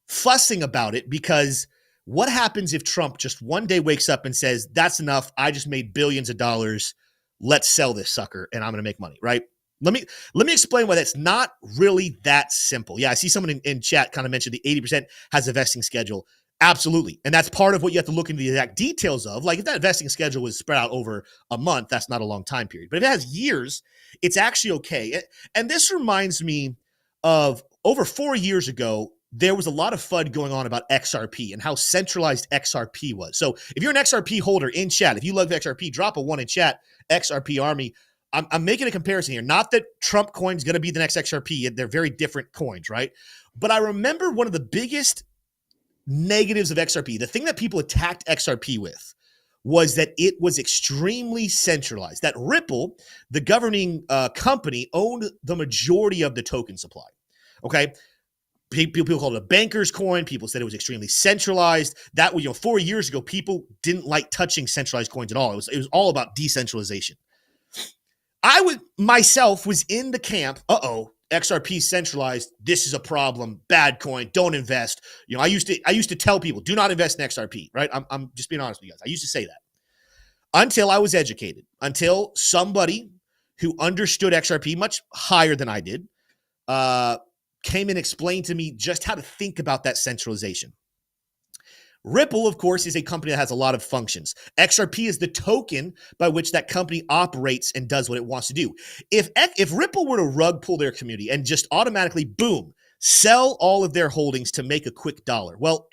Speaker 1: fussing about it because what happens if Trump just one day wakes up and says, that's enough, I just made billions of dollars, let's sell this sucker and I'm going to make money, right? Let me explain why that's not really that simple. Yeah, I see someone in chat kind of mentioned the 80% has a vesting schedule. Absolutely. And that's part of what you have to look into the exact details of. Like if that vesting schedule was spread out over a month, that's not a long time period. But if it has years, it's actually okay. And this reminds me of over 4 years ago, there was a lot of FUD going on about XRP and how centralized XRP was. So if you're an XRP holder in chat, if you love XRP, drop a 1 in chat, XRP Army. I'm making a comparison here. Not that Trump coin is going to be the next XRP. They're very different coins, right? But I remember one of the biggest negatives of XRP, the thing that people attacked XRP with, was that it was extremely centralized. That Ripple, the governing company, owned the majority of the token supply. Okay? People called it a banker's coin. People said it was extremely centralized. That was, 4 years ago, people didn't like touching centralized coins at all. It was all about decentralization. I myself was in the camp, XRP centralized, this is a problem, bad coin, don't invest. I used to tell people, do not invest in XRP, right? I'm just being honest with you guys. I used to say that until I was educated, until somebody who understood XRP much higher than I did came and explained to me just how to think about that centralization. Ripple, of course, is a company that has a lot of functions. XRP is the token by which that company operates and does what it wants to do. If Ripple were to rug pull their community and just automatically, boom, sell all of their holdings to make a quick dollar, well,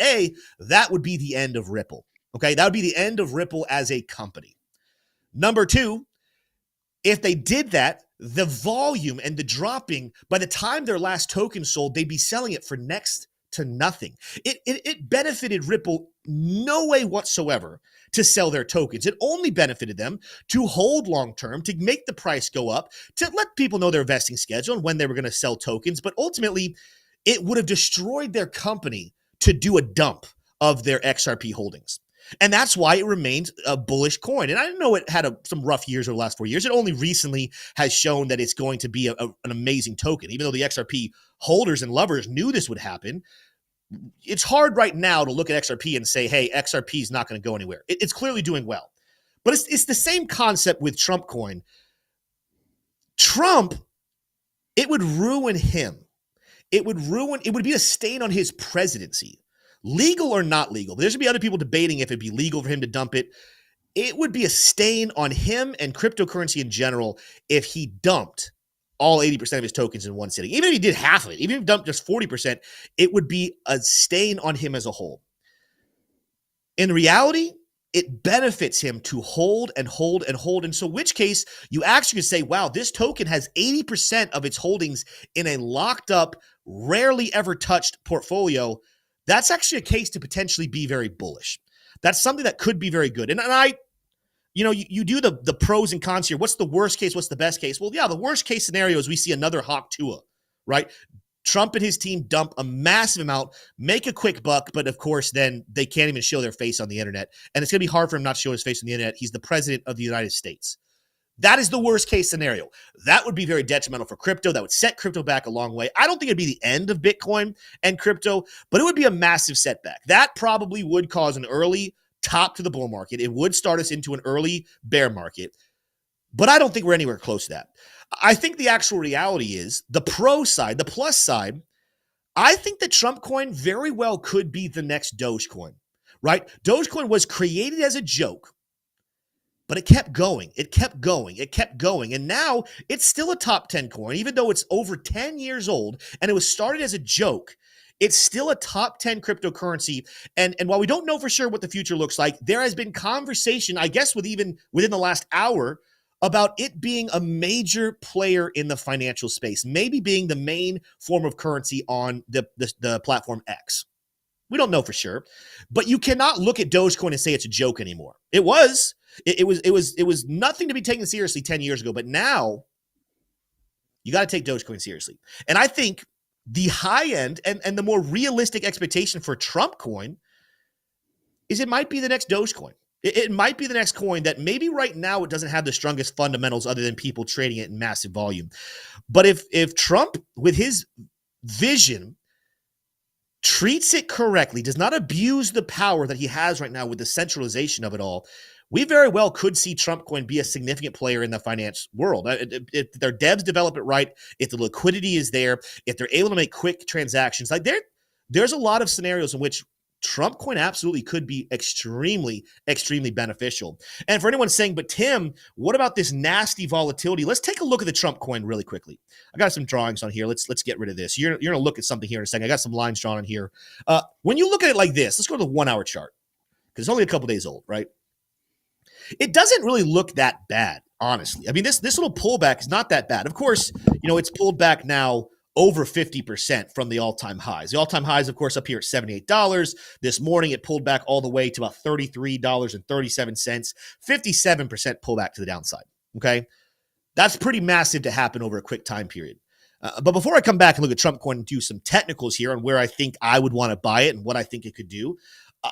Speaker 1: that would be the end of Ripple. Okay, that would be the end of Ripple as a company. Number two, if they did that, the volume and the dropping, by the time their last token sold, they'd be selling it for next to nothing. It benefited Ripple no way whatsoever to sell their tokens. It only benefited them to hold long-term, to make the price go up, to let people know their vesting schedule and when they were going to sell tokens. But ultimately, it would have destroyed their company to do a dump of their XRP holdings. And that's why it remains a bullish coin. And I know it had some rough years over the last 4 years. It only recently has shown that it's going to be an amazing token. Even though the XRP holders and lovers knew this would happen, it's hard right now to look at XRP and say, hey, XRP is not going to go anywhere. It's clearly doing well. But it's the same concept with Trump coin. Trump, it would ruin him. It would be a stain on his presidency. Legal or not legal. There's going to be other people debating if it'd be legal for him to dump it. It would be a stain on him and cryptocurrency in general if he dumped all 80% of his tokens in one sitting. Even if he did half of it, even if he dumped just 40%, it would be a stain on him as a whole. In reality, it benefits him to hold and hold and hold. And so which case you actually could say, wow, this token has 80% of its holdings in a locked up, rarely ever touched portfolio. That's actually a case to potentially be very bullish. That's something that could be very good. And you do the pros and cons here. What's the worst case? What's the best case? Well, yeah, the worst case scenario is we see another Hawk Tua, right? Trump and his team dump a massive amount, make a quick buck, but of course, then they can't even show their face on the internet. And it's going to be hard for him not to show his face on the internet. He's the president of the United States. That is the worst case scenario. That would be very detrimental for crypto. That would set crypto back a long way. I don't think it'd be the end of Bitcoin and crypto, but it would be a massive setback. That probably would cause an early top to the bull market. It would start us into an early bear market, but I don't think we're anywhere close to that. I think the actual reality is the pro side, the plus side. I think that Trump coin very well could be the next Dogecoin, right? Dogecoin was created as a joke. But it kept going. It kept going. It kept going. And now it's still a top 10 coin, even though it's over 10 years old and it was started as a joke. It's still a top 10 cryptocurrency. And while we don't know for sure what the future looks like, there has been conversation, I guess, within the last hour about it being a major player in the financial space, maybe being the main form of currency on the platform X. We don't know for sure, but you cannot look at Dogecoin and say it's a joke anymore. It was nothing to be taken seriously 10 years ago, but now you got to take Dogecoin seriously. And I think the high end and the more realistic expectation for Trump coin is it might be the next Dogecoin. It might be the next coin that maybe right now it doesn't have the strongest fundamentals other than people trading it in massive volume. But if Trump, with his vision, treats it correctly, does not abuse the power that he has right now with the centralization of it all, we very well could see Trump coin be a significant player in the finance world. If their devs develop it right, if the liquidity is there, if they're able to make quick transactions, like there's a lot of scenarios in which Trump coin absolutely could be extremely, extremely beneficial. And for anyone saying, but Tim, what about this nasty volatility? Let's take a look at the Trump coin really quickly. I got some drawings on here. Let's get rid of this. You're going to look at something here in a second. I got some lines drawn on here. When you look at it like this, let's go to the 1 hour chart because it's only a couple days old, right? It doesn't really look that bad, honestly. I mean, this little pullback is not that bad. Of course, it's pulled back now over 50% from the all-time highs. The all-time highs, of course, up here at $78. This morning, it pulled back all the way to about $33.37, 57% pullback to the downside, okay? That's pretty massive to happen over a quick time period. But before I come back and look at Trump coin and do some technicals here on where I think I would want to buy it and what I think it could do,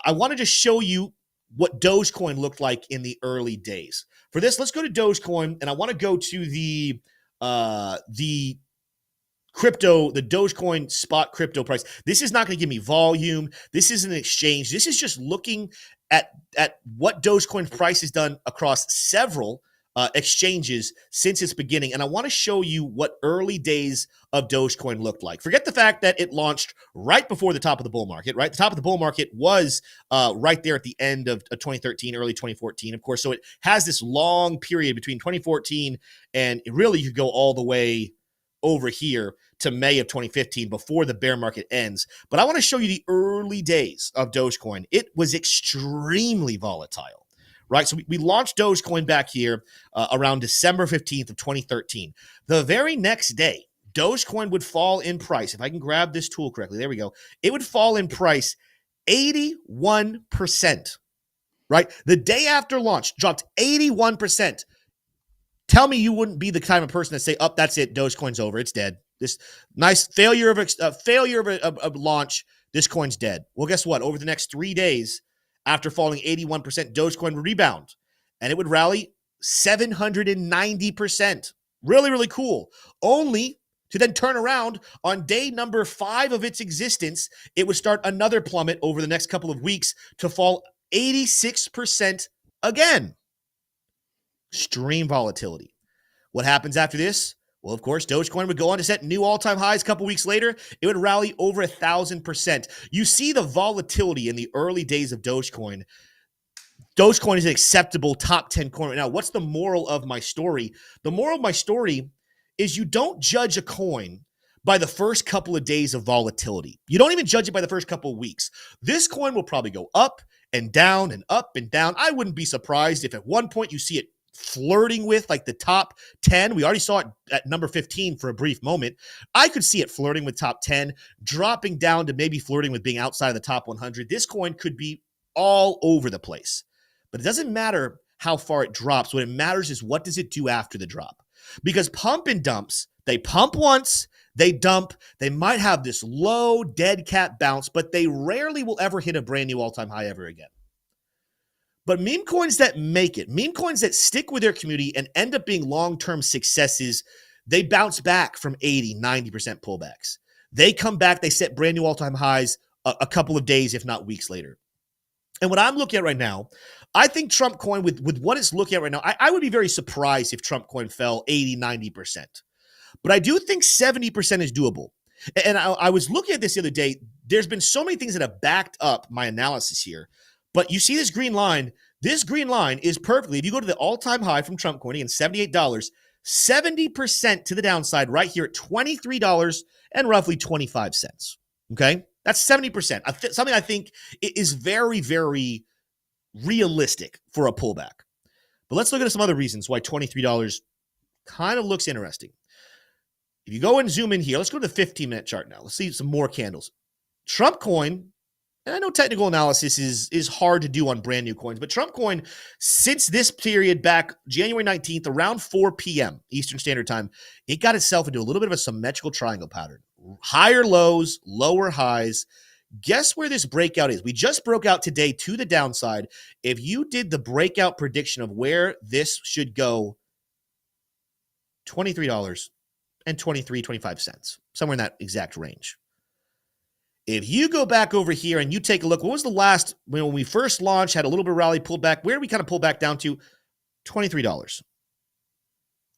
Speaker 1: I want to just show you what Dogecoin looked like in the early days. For this, let's go to Dogecoin, and I want to go to the crypto, the Dogecoin spot crypto price. This is not going to give me volume. This isn't an exchange. This is just looking at what Dogecoin price has done across several exchanges since its beginning. And I want to show you what early days of Dogecoin looked like. Forget the fact that it launched right before the top of the bull market, right? The top of the bull market was right there at the end of 2013, early 2014, of course. So it has this long period between 2014 and really you could go all the way over here to May of 2015 before the bear market ends. But I want to show you the early days of Dogecoin. It was extremely volatile, right? So we launched Dogecoin back here around December 15th of 2013. The very next day, Dogecoin would fall in price. If I can grab this tool correctly, there we go. It would fall in price 81%, right? The day after launch, dropped 81%. Tell me you wouldn't be the kind of person that say, "Oh, that's it. Dogecoin's over. It's dead. This nice failure of a launch. This coin's dead." Well, guess what? Over the next 3 days, after falling 81%, Dogecoin would rebound, and it would rally 790%. Really, really cool. Only to then turn around on day number 5 of its existence, it would start another plummet over the next couple of weeks to fall 86% again. Extreme volatility. What happens after this? Well, of course, Dogecoin would go on to set new all-time highs. A couple weeks later, it would rally over 1,000%. You see the volatility in the early days of Dogecoin. Dogecoin is an acceptable top 10 coin right now. What's the moral of my story? The moral of my story is you don't judge a coin by the first couple of days of volatility. You don't even judge it by the first couple of weeks. This coin will probably go up and down and up and down. I wouldn't be surprised if at one point you see it flirting with like the top 10. We already saw it at number 15 for a brief moment. I could see it flirting with top 10, dropping down to maybe flirting with being outside of the top 100. This coin could be all over the place. But it doesn't matter how far it drops. What it matters is what does it do after the drop? Because pump and dumps, they pump once, they dump, they might have this low dead cat bounce, but they rarely will ever hit a brand new all-time high ever again. But meme coins that make it, meme coins that stick with their community and end up being long-term successes, they bounce back from 80, 90% pullbacks. They come back, they set brand new all-time highs a couple of days, if not weeks later. And what I'm looking at right now, I think Trump coin, with what it's looking at right now, I would be very surprised if Trump coin fell 80, 90%. But I do think 70% is doable. And I was looking at this the other day. There's been so many things that have backed up my analysis here. But you see this green line. This green line is perfectly, if you go to the all-time high from Trump coin, again, $78, 70% to the downside right here at $23 and roughly 25 cents. Okay? That's 70%. Something I think is very, very realistic for a pullback. But let's look at some other reasons why $23 kind of looks interesting. If you go and zoom in here, let's go to the 15-minute chart now. Let's see some more candles. Trump coin, and I know technical analysis is hard to do on brand new coins, but Trump coin, since this period back January 19th, around 4 p.m. Eastern Standard Time, it got itself into a little bit of a symmetrical triangle pattern. Higher lows, lower highs. Guess where this breakout is? We just broke out today to the downside. If you did the breakout prediction of where this should go, $23 and 25 cents, somewhere in that exact range. If you go back over here and you take a look, what was the last, when we first launched, had a little bit of rally, pulled back, where did we kind of pull back down to? $23.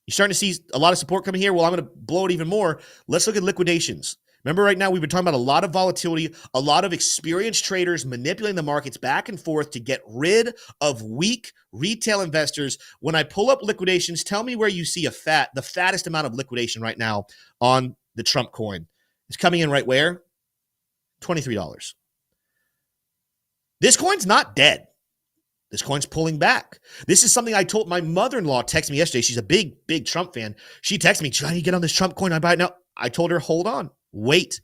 Speaker 1: You're starting to see a lot of support coming here. Well, I'm going to blow it even more. Let's look at liquidations. Remember right now, we've been talking about a lot of volatility, a lot of experienced traders manipulating the markets back and forth to get rid of weak retail investors. When I pull up liquidations, tell me where you see the fattest amount of liquidation right now on the Trump coin. It's coming in right where? $23. This coin's not dead. This coin's pulling back. This is something I told my mother-in-law, texted me yesterday. She's a big, big Trump fan. She texted me, "Should I get on this Trump coin? I buy it now." I told her, hold on. Wait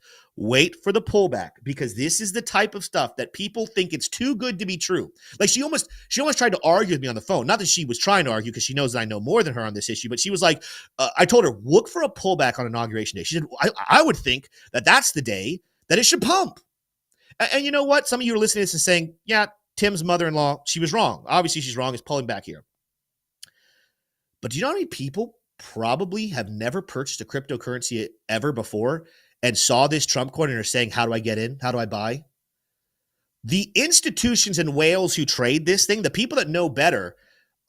Speaker 1: for the pullback, because this is the type of stuff that people think it's too good to be true. Like she almost tried to argue with me on the phone. Not that she was trying to argue, because she knows that I know more than her on this issue, but she was like, I told her, look for a pullback on Inauguration Day. She said, I would think that that's the day that it should pump. And you know what? Some of you are listening to this and saying, yeah, Tim's mother-in-law, she was wrong. Obviously she's wrong. It's pulling back here. But do you know how many people probably have never purchased a cryptocurrency ever before and saw this Trump coin and are saying, how do I get in? How do I buy? The institutions and whales who trade this thing, the people that know better,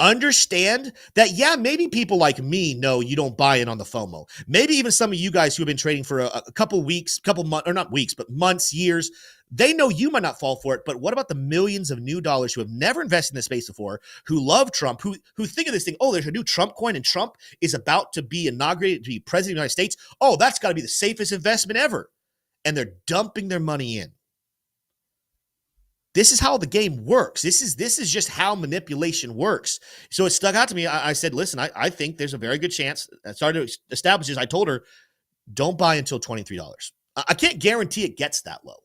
Speaker 1: understand that, yeah, maybe people like me know you don't buy in on the FOMO. Maybe even some of you guys who have been trading for a couple weeks, couple months, or not weeks, but months, years, they know you might not fall for it. But what about the millions of new dollars who have never invested in this space before, who love Trump, who think of this thing, oh, there's a new Trump coin and Trump is about to be inaugurated to be president of the United States. Oh, that's got to be the safest investment ever. And they're dumping their money in. This is how the game works. This is just how manipulation works. So it stuck out to me. I said, listen, I think there's a very good chance. I started to establish this. I told her, don't buy until $23. I can't guarantee it gets that low.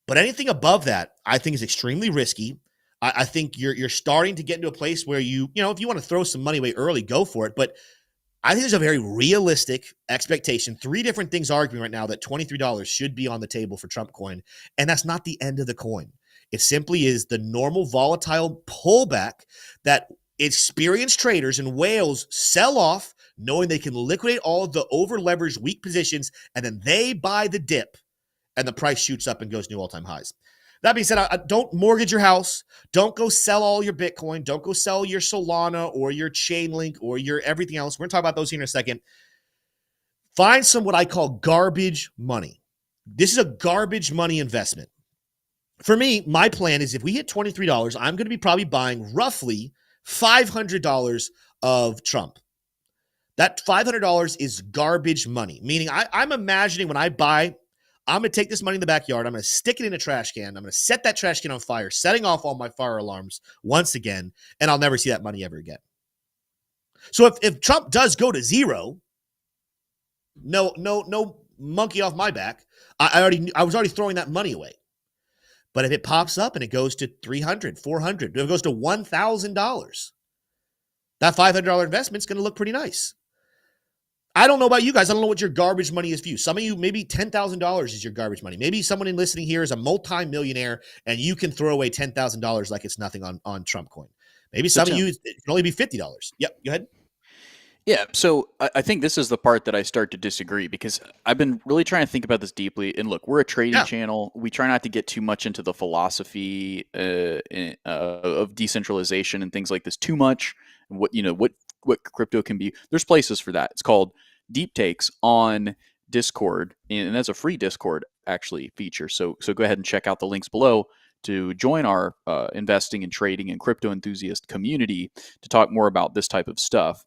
Speaker 1: But anything above that, I think is extremely risky. I think you're starting to get into a place where if you want to throw some money away early, go for it. But I think there's a very realistic expectation. 3 different things arguing right now that $23 should be on the table for Trump coin. And that's not the end of the coin. It simply is the normal volatile pullback that experienced traders and whales sell off, knowing they can liquidate all of the over-leveraged weak positions, and then they buy the dip, and the price shoots up and goes new all-time highs. That being said, don't mortgage your house. Don't go sell all your Bitcoin. Don't go sell your Solana or your Chainlink or your everything else. We're going to talk about those here in a second. Find some what I call garbage money. This is a garbage money investment. For me, my plan is if we hit $23, I'm going to be probably buying roughly $500 of Trump. That $500 is garbage money, meaning I'm imagining when I buy, I'm going to take this money in the backyard. I'm going to stick it in a trash can. I'm going to set that trash can on fire, setting off all my fire alarms once again, and I'll never see that money ever again. So if Trump does go to zero, no monkey off my back. I was already throwing that money away. But if it pops up and it goes to $300, $400, if it goes to $1,000, that $500 investment is going to look pretty nice. I don't know about you guys. I don't know what your garbage money is for you. Some of you, maybe $10,000 is your garbage money. Maybe someone listening here is a multi-millionaire and you can throw away $10,000 like it's nothing on Trump coin. Maybe some of you, it can only be $50. Yep, go ahead.
Speaker 3: Yeah, so I think this is the part that I start to disagree because I've been really trying to think about this deeply. And look, we're a trading channel. We try not to get too much into the philosophy of decentralization and things like this too much. And what crypto can be. There's places for that. It's called Deep Takes on Discord, and that's a free Discord actually feature. So go ahead and check out the links below to join our investing and trading and crypto enthusiast community to talk more about this type of stuff.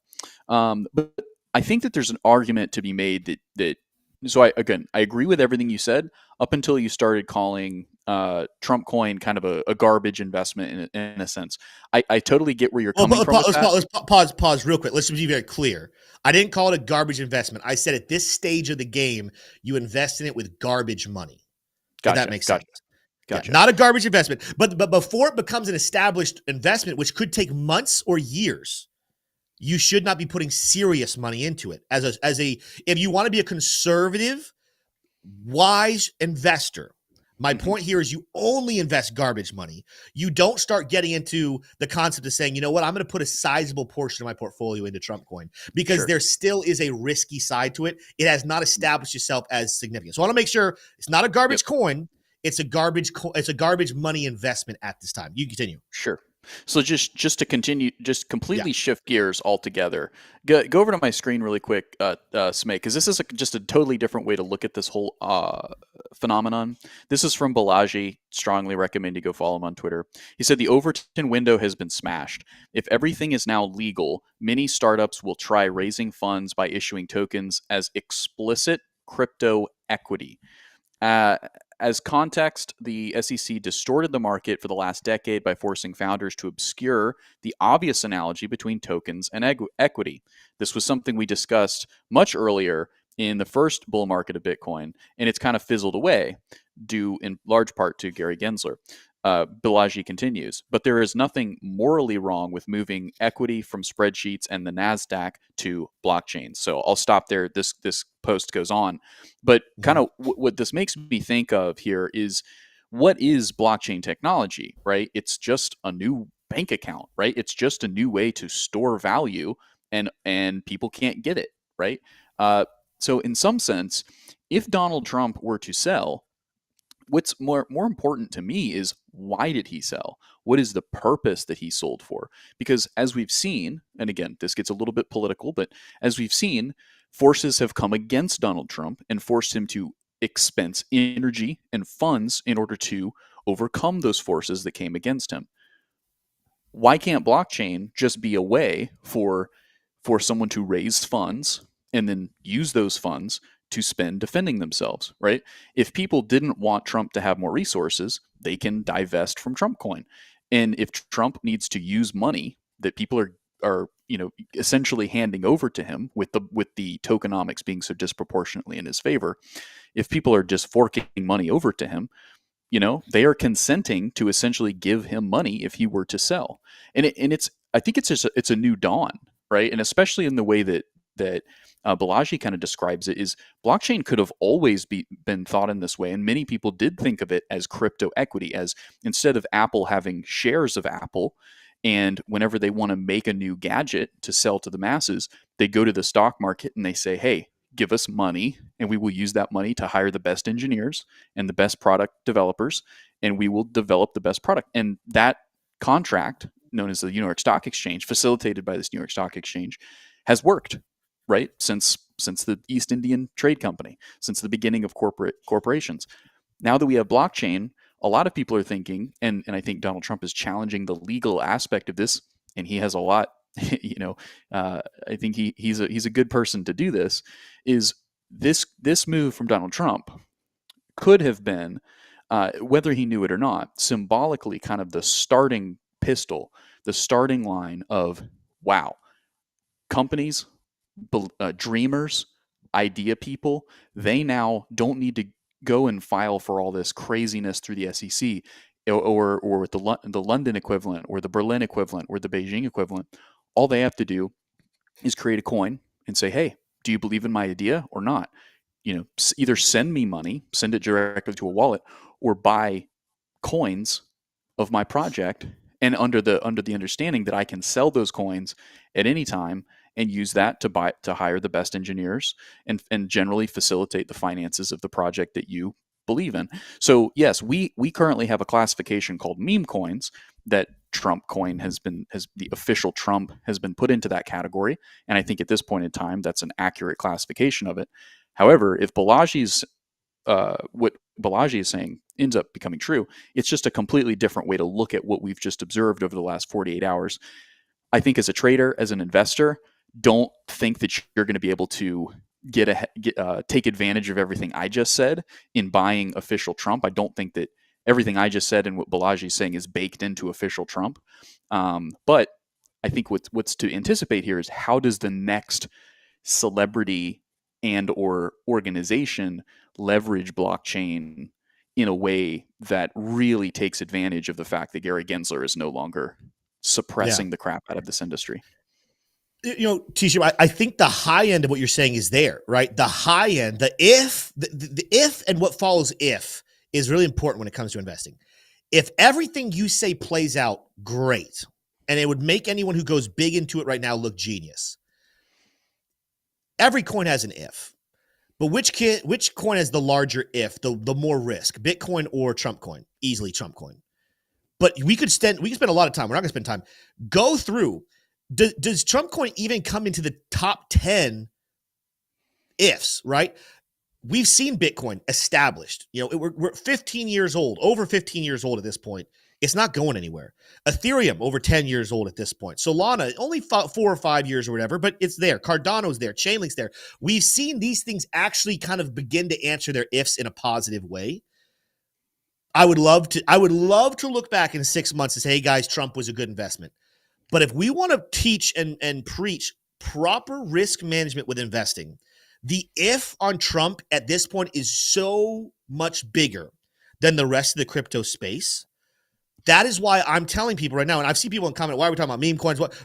Speaker 3: But I think that there's an argument to be made that so I agree with everything you said up until you started calling Trump coin kind of a garbage investment in a sense. I totally get where you're coming from.
Speaker 1: Let's pause real quick. Let's be very clear. I didn't call it a garbage investment. I said at this stage of the game, you invest in it with garbage money. Gotcha, that makes sense. Gotcha. Yeah, not a garbage investment, but before it becomes an established investment, which could take months or years, you should not be putting serious money into it. If you want to be a conservative, wise investor, my point here is you only invest garbage money. You don't start getting into the concept of saying, you know what, I'm going to put a sizable portion of my portfolio into Trump coin because there still is a risky side to it. It has not established itself as significant. So I want to make sure it's not a garbage coin. It's a garbage money investment at this time. You continue.
Speaker 3: Sure. So just to continue, just completely shift gears altogether. Go over to my screen really quick, Smay, because this is just a totally different way to look at this whole phenomenon. This is from Balaji. Strongly recommend you go follow him on Twitter. He said the Overton window has been smashed. If everything is now legal, many startups will try raising funds by issuing tokens as explicit crypto equity. As context, the SEC distorted the market for the last decade by forcing founders to obscure the obvious analogy between tokens and equity. This was something we discussed much earlier in the first bull market of Bitcoin, and it's kind of fizzled away, due in large part to Gary Gensler. Balaji continues, but there is nothing morally wrong with moving equity from spreadsheets and the NASDAQ to blockchains. So I'll stop there. This post goes on. But kind of what this makes me think of here is, what is blockchain technology, right? It's just a new bank account, right? It's just a new way to store value, and people can't get it, right? So in some sense, if Donald Trump were to sell, what's more important to me is, why did he sell? What is the purpose that he sold for? Because as we've seen, and again, this gets a little bit political, but as we've seen, forces have come against Donald Trump and forced him to expense energy and funds in order to overcome those forces that came against him. Why can't blockchain just be a way for someone to raise funds and then use those funds to spend defending themselves, right? If people didn't want Trump to have more resources, they can divest from Trump coin. And if Trump needs to use money that people are essentially handing over to him with the tokenomics being so disproportionately in his favor, if people are just forking money over to him, they are consenting to essentially give him money if he were to sell. And it's I think it's a new dawn, right? And especially in the way that Balaji kind of describes it, is blockchain could have always been thought in this way, and many people did think of it as crypto equity, as instead of Apple having shares of Apple, and whenever they want to make a new gadget to sell to the masses, they go to the stock market and they say, hey, give us money, and we will use that money to hire the best engineers and the best product developers, and we will develop the best product. And that contract, known as the New York Stock Exchange, facilitated by this New York Stock Exchange, has worked, right? Since the East Indian Trade Company, since the beginning of corporations. Now that we have blockchain, a lot of people are thinking, and I think Donald Trump is challenging the legal aspect of this, and he has a lot. I think he's a good person to do this. Is this move from Donald Trump could have been, whether he knew it or not, symbolically kind of the starting pistol, the starting line of, wow, companies, dreamers, idea people, they now don't need to go and file for all this craziness through the SEC or with the London equivalent or the Berlin equivalent or the Beijing equivalent. All they have to do is create a coin and say, hey, do you believe in my idea or not? Either send me money, send it directly to a wallet, or buy coins of my project, and under the understanding that I can sell those coins at any time and use that to hire the best engineers and generally facilitate the finances of the project that you believe in. So yes, we currently have a classification called meme coins that Trump coin the official Trump has been put into that category. And I think at this point in time, that's an accurate classification of it. However, if what Balaji is saying ends up becoming true, it's just a completely different way to look at what we've just observed over the last 48 hours. I think as a trader, as an investor, don't think that you're going to be able to take advantage of everything I just said in buying official Trump. I don't think that everything I just said and what Balaji is saying is baked into official Trump. But I think what's to anticipate here is, how does the next celebrity and or organization leverage blockchain in a way that really takes advantage of the fact that Gary Gensler is no longer suppressing the crap out of this industry.
Speaker 1: Tisha, I think the high end of what you're saying is there, right? The high end, the if and what follows if is really important when it comes to investing. If everything you say plays out, great. And it would make anyone who goes big into it right now look genius. Every coin has an if. But which coin has the larger if, the more risk? Bitcoin or Trump coin? Easily Trump coin. But we could spend a lot of time. We're not going to spend time. Go through. Does Trump coin even come into the top 10 ifs, right? We've seen Bitcoin established. We're 15 years old, over 15 years old at this point. It's not going anywhere. Ethereum, over 10 years old at this point. Solana, only 4 or 5 years or whatever, but it's there. Cardano's there. Chainlink's there. We've seen these things actually kind of begin to answer their ifs in a positive way. I would love to look back in 6 months and say, hey guys, Trump was a good investment. But if we want to teach and preach proper risk management with investing, the if on Trump at this point is so much bigger than the rest of the crypto space. That is why I'm telling people right now, and I've seen people in comment, why are we talking about meme coins? What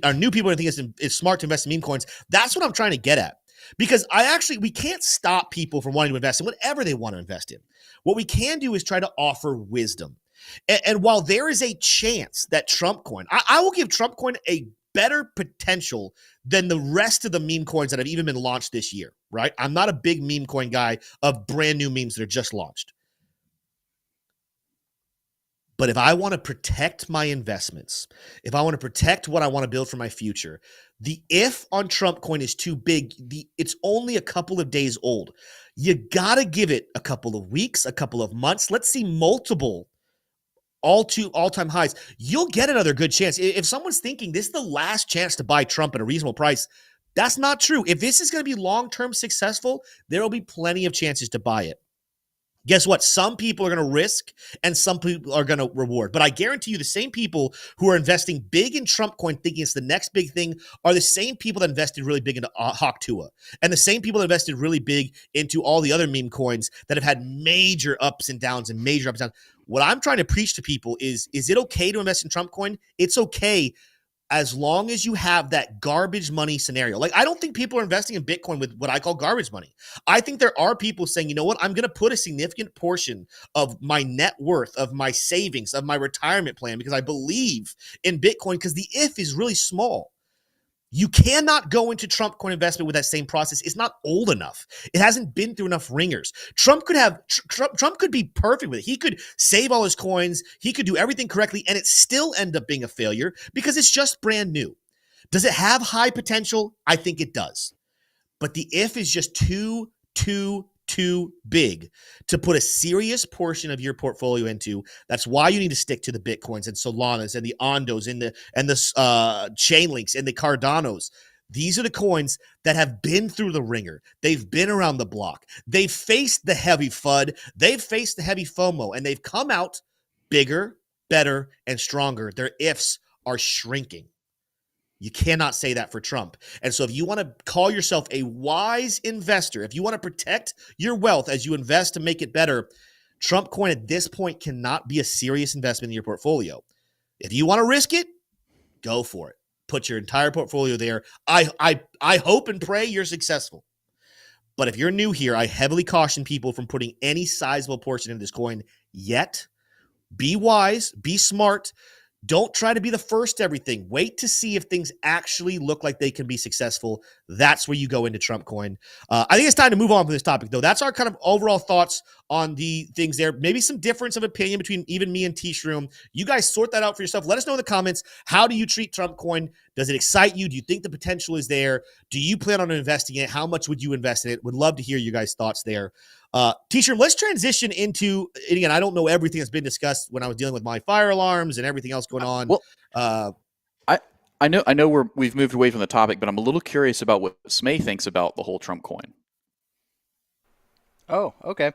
Speaker 1: are new people who think it's smart to invest in meme coins? That's what I'm trying to get at. Because we can't stop people from wanting to invest in whatever they want to invest in. What we can do is try to offer wisdom. And while there is a chance that Trump coin, I will give Trump coin a better potential than the rest of the meme coins that have even been launched this year, right? I'm not a big meme coin guy of brand new memes that are just launched. But if I want to protect my investments, if I want to protect what I want to build for my future, the if on Trump coin is too big. It's only a couple of days old. You got to give it a couple of weeks, a couple of months. Let's see multiple all-time highs. You'll get another good chance. If someone's thinking this is the last chance to buy Trump at a reasonable price, that's not true. If this is going to be long-term successful, there will be plenty of chances to buy it. Guess what? Some people are going to risk and some people are going to reward. But I guarantee you the same people who are investing big in Trump coin thinking it's the next big thing are the same people that invested really big into Hawk2A. And the same people that invested really big into all the other meme coins that have had major ups and downs and major ups and downs. What I'm trying to preach to people is it okay to invest in Trump coin? It's okay as long as you have that garbage money scenario. Like, I don't think people are investing in Bitcoin with what I call garbage money. I think there are people saying, you know what, I'm going to put a significant portion of my net worth, of my savings, of my retirement plan, because I believe in Bitcoin, because the if is really small. You cannot go into Trump coin investment with that same process. It's not old enough. It hasn't been through enough ringers. Trump could be perfect with it. He could save all his coins. He could do everything correctly, and it still end up being a failure because it's just brand new. Does it have high potential? I think it does. But the if is just too big to put a serious portion of your portfolio into. That's why you need to stick to the Bitcoins and Solanas and the Ondos and the Chainlinks and the Cardanos. These are the coins that have been through the ringer. They've been around the block. They've faced the heavy FUD. They've faced the heavy FOMO, and they've come out bigger, better, and stronger. Their ifs are shrinking. You cannot say that for Trump. And so if you want to call yourself a wise investor, if you want to protect your wealth as you invest to make it better, Trump coin at this point cannot be a serious investment in your portfolio. If you want to risk it, go for it. Put your entire portfolio there. I hope and pray you're successful. But if you're new here, I heavily caution people from putting any sizable portion into this coin yet. Be wise, be smart. Don't try to be the first to everything. Wait to see if things actually look like they can be successful. That's where you go into Trump coin. I think it's time to move on from this topic, though. That's our kind of overall thoughts on the things there. Maybe some difference of opinion between even me and T-Shroom. You guys sort that out for yourself. Let us know in the comments. How do you treat Trump coin? Does it excite you? Do you think the potential is there? Do you plan on investing in it? How much would you invest in it? Would love to hear you guys' thoughts there. T-Shroom, let's transition into, and again, I don't know everything that's been discussed when I was dealing with my fire alarms and everything else going on.
Speaker 3: Well, I know we've moved away from the topic, but I'm a little curious about what Smay thinks about the whole Trump coin.
Speaker 2: Oh, okay.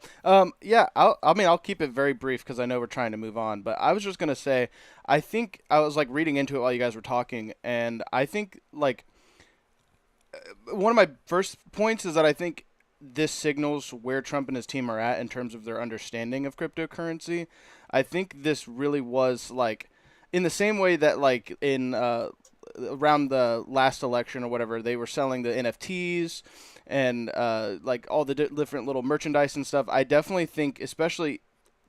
Speaker 2: Yeah, I'll keep it very brief because I know we're trying to move on. But I was just gonna say, I think I was like reading into it while you guys were talking, and I think like one of my first points is that I think this signals where Trump and his team are at in terms of their understanding of cryptocurrency. I think this really was like in the same way that like in around the last election or whatever, they were selling the NFTs and like all the different little merchandise and stuff. I definitely think, especially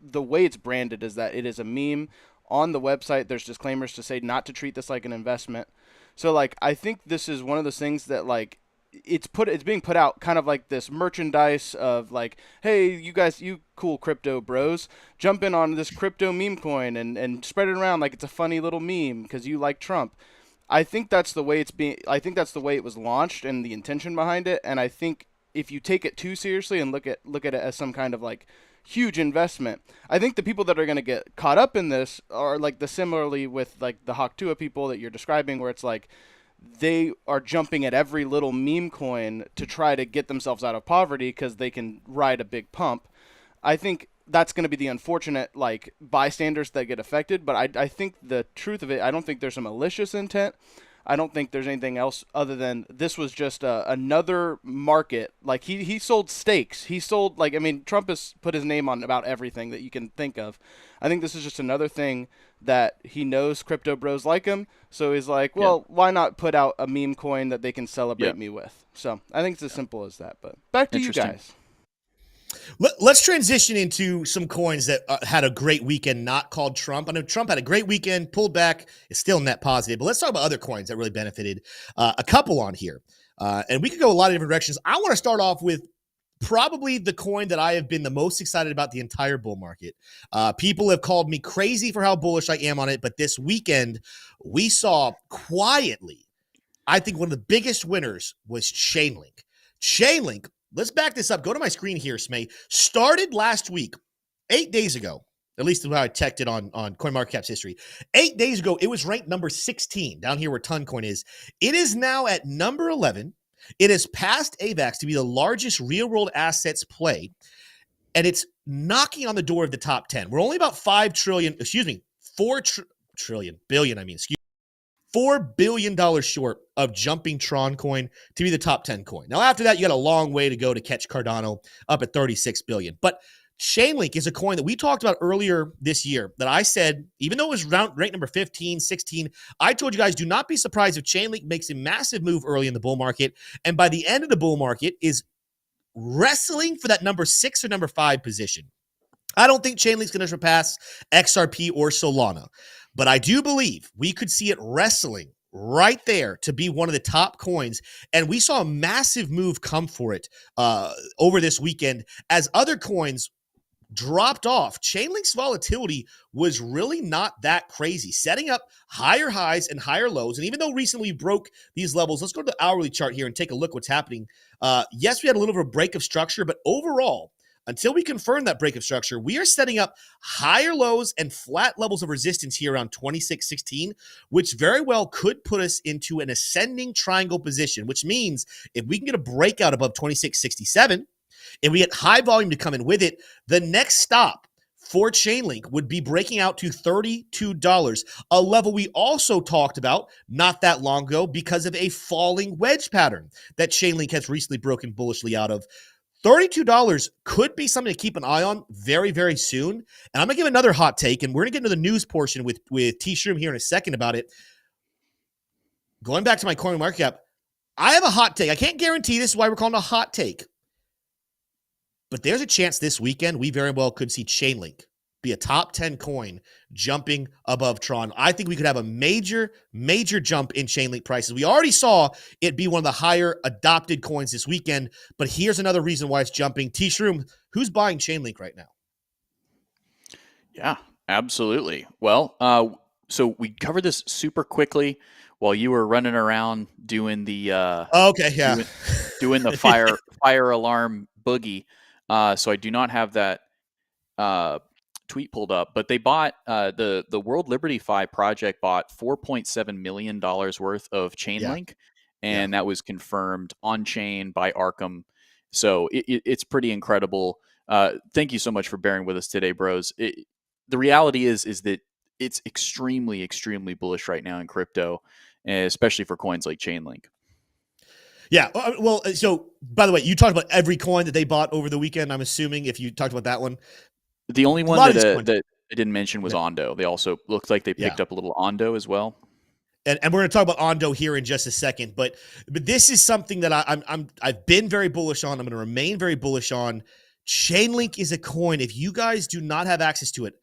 Speaker 2: the way it's branded, is that it is a meme. On the website, there's disclaimers to say not to treat this like an investment. So like I think this is one of those things that like it's being put out kind of like this merchandise of like, hey, you guys, you cool crypto bros, jump in on this crypto meme coin and spread it around like it's a funny little meme because you like Trump. I think that's the way I think that's the way it was launched and the intention behind it. And I think if you take it too seriously and look at it as some kind of like huge investment, I think the people that are going to get caught up in this are like similarly with like the Hawk2A people that you're describing, where it's like they are jumping at every little meme coin to try to get themselves out of poverty because they can ride a big pump. I think that's going to be the unfortunate like bystanders that get affected. But I think the truth of it, I don't think there's a malicious intent. I don't think there's anything else other than this was just another market. Like he sold stakes. He sold like, I mean, Trump has put his name on about everything that you can think of. I think this is just another thing that he knows crypto bros like him. So he's like, well, why not put out a meme coin that they can celebrate me with? So I think it's as simple as that. But back to you guys.
Speaker 1: Let's transition into some coins that had a great weekend, not called Trump. I know Trump had a great weekend, pulled back, is still net positive. But let's talk about other coins that really benefited. A couple on here. And we could go a lot of different directions. I want to start off with probably the coin that I have been the most excited about the entire bull market. People have called me crazy for how bullish I am on it, but this weekend we saw quietly, I think one of the biggest winners was Chainlink. Chainlink, let's back this up. Go to my screen here, Smay. Started last week, 8 days ago. At least the way I checked it on CoinMarketCap's history. 8 days ago, it was ranked number 16, down here where Toncoin is. It is now at number 11. It has passed AVAX to be the largest real-world assets play, and it's knocking on the door of the top 10. We're only about $4 billion short of jumping Tron coin to be the top 10 coin. Now, after that, you got a long way to go to catch Cardano up at 36 billion. But Chainlink is a coin that we talked about earlier this year that I said, even though it was ranked number 15, 16, I told you guys, do not be surprised if Chainlink makes a massive move early in the bull market, and by the end of the bull market is wrestling for that number 6 or number 5 position. I don't think Chainlink's going to surpass XRP or Solana, but I do believe we could see it wrestling right there to be one of the top coins. And we saw a massive move come for it over this weekend as other coins dropped off. Chainlink's volatility was really not that crazy, setting up higher highs and higher lows. And even though recently we broke these levels, let's go to the hourly chart here and take a look what's happening. Yes, we had a little bit of a break of structure, but overall, until we confirm that break of structure, we are setting up higher lows and flat levels of resistance here around 26.16, which very well could put us into an ascending triangle position, which means if we can get a breakout above 26.67, and we get high volume to come in with it, the next stop for Chainlink would be breaking out to $32, a level we also talked about not that long ago because of a falling wedge pattern that Chainlink has recently broken bullishly out of. $32 could be something to keep an eye on very, very soon. And I'm going to give another hot take, and we're going to get into the news portion with T-Shroom here in a second about it. Going back to my CoinMarketCap, I have a hot take. I can't guarantee this is why we're calling it a hot take. But there's a chance this weekend we very well could see Chainlink be a top 10 coin jumping above Tron. I think we could have a major, major jump in Chainlink prices. We already saw it be one of the higher adopted coins this weekend, but here's another reason why it's jumping. T-Shroom, who's buying Chainlink right now?
Speaker 3: Yeah, absolutely. Well, so we covered this super quickly while you were running around doing the doing the fire alarm boogie. So I do not have that tweet pulled up, but they bought the World Liberty Fi project bought $4.7 million worth of Chainlink, and that was confirmed on chain by Arkham. So it's pretty incredible. Thank you so much for bearing with us today, bros. The reality is that it's extremely, extremely bullish right now in crypto, especially for coins like Chainlink.
Speaker 1: Yeah. Well, so by the way, you talked about every coin that they bought over the weekend. I'm assuming if you talked about that one.
Speaker 3: The only one that I didn't mention was ONDO. They also looked like they picked up a little ONDO as well.
Speaker 1: And we're going to talk about ONDO here in just a second. But this is something that I've been very bullish on. I'm going to remain very bullish on. Chainlink is a coin. If you guys do not have access to it,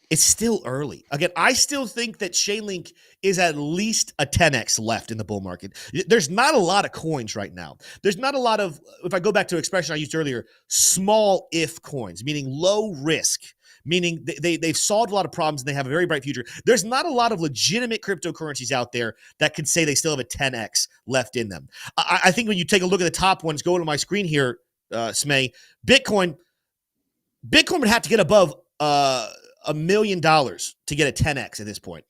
Speaker 1: it's still early. Again, I still think that Chainlink is at least a 10x left in the bull market. There's not a lot of coins right now. There's not a lot of, if I go back to an expression I used earlier, small if coins, meaning low risk, meaning they've solved a lot of problems and they have a very bright future. There's not a lot of legitimate cryptocurrencies out there that could say they still have a 10x left in them. I think when you take a look at the top ones, go to my screen here, Smay, Bitcoin would have to get above $1 million to get a 10x at this point,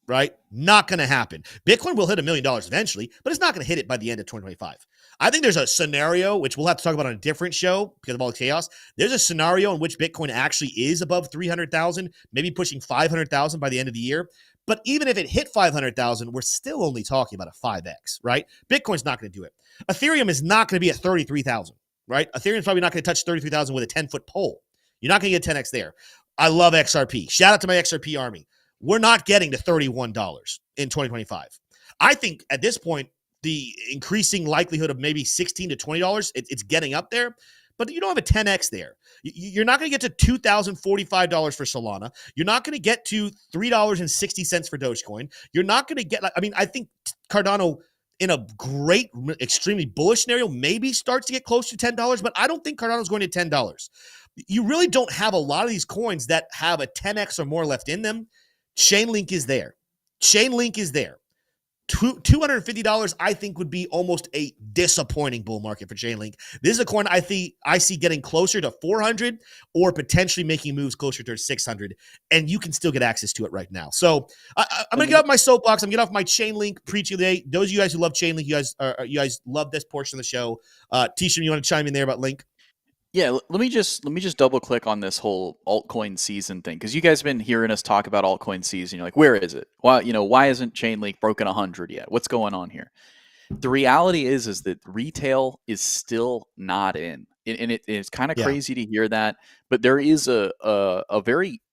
Speaker 1: right? Not going to happen. Bitcoin will hit $1 million eventually, but it's not going to hit it by the end of 2025. I think there's a scenario, which we'll have to talk about on a different show because of all the chaos. There's a scenario in which Bitcoin actually is above 300,000, maybe pushing 500,000 by the end of the year. But even if it hit 500,000, we're still only talking about a 5x, right? Bitcoin's not going to do it. Ethereum is not going to be at 33,000, right? Ethereum's probably not going to touch 33,000 with a 10-foot pole. You're not going to get 10x there. I love XRP. Shout out to my XRP army. We're not getting to $31 in 2025. I think at this point, the increasing likelihood of maybe $16 to $20, it's getting up there, but you don't have a 10x there. You're not going to get to $2,045 for Solana. You're not going to get to $3.60 for Dogecoin. You're not going to get, I think Cardano in a great, extremely bullish scenario, maybe starts to get close to $10, but I don't think Cardano's going to $10. You really don't have a lot of these coins that have a 10x or more left in them. Chainlink is there. Chainlink is there. $250, I think, would be almost a disappointing bull market for Chainlink. This is a coin I see getting closer to 400 or potentially making moves closer to 600, and you can still get access to it right now. So I'm going to get off my soapbox. I'm going to get off my Chainlink preach today. Those of you guys who love Chainlink, you guys love this portion of the show. T-Shirt, you want to chime in there about Link?
Speaker 3: Yeah, let me just double click on this whole altcoin season thing, because you guys have been hearing us talk about altcoin season. You're like, where is it? Why isn't Chainlink broken 100 yet? What's going on here? The reality is that retail is still not in, and it's kind of crazy to hear that. But there is a very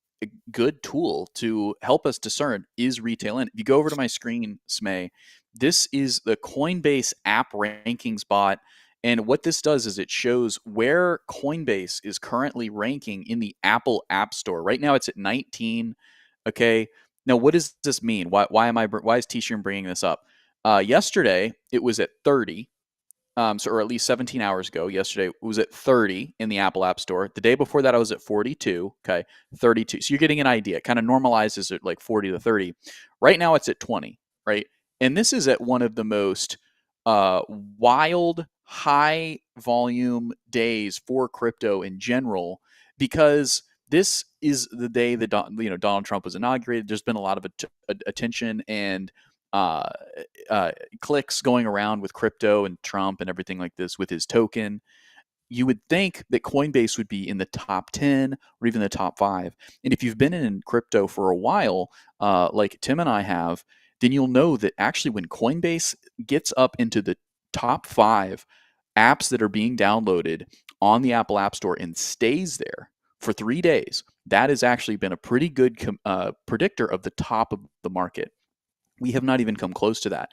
Speaker 3: good tool to help us discern, is retail in. If you go over to my screen, Smay, this is the Coinbase app rankings bot. And what this does is it shows where Coinbase is currently ranking in the Apple App Store. Right now it's at 19. Okay. Now, what does this mean? Why is T-Shirt bringing this up? Yesterday it was at 30. Or at least 17 hours ago, yesterday it was at 30 in the Apple App Store. The day before that, I was at 42. Okay. 32. So you're getting an idea. It kind of normalizes at like 40 to 30. Right now it's at 20. Right. And this is at one of the most wild, high volume days for crypto in general, because this is the day that Donald Trump was inaugurated. There's been a lot of attention and clicks going around with crypto and Trump and everything like this with his token. You would think that Coinbase would be in the top 10 or even the top 5. And if you've been in crypto for a while, like Tim and I have, then you'll know that actually when Coinbase gets up into the top 5 apps that are being downloaded on the Apple App Store and stays there for 3 days, that has actually been a pretty good predictor of the top of the market. We have not even come close to that.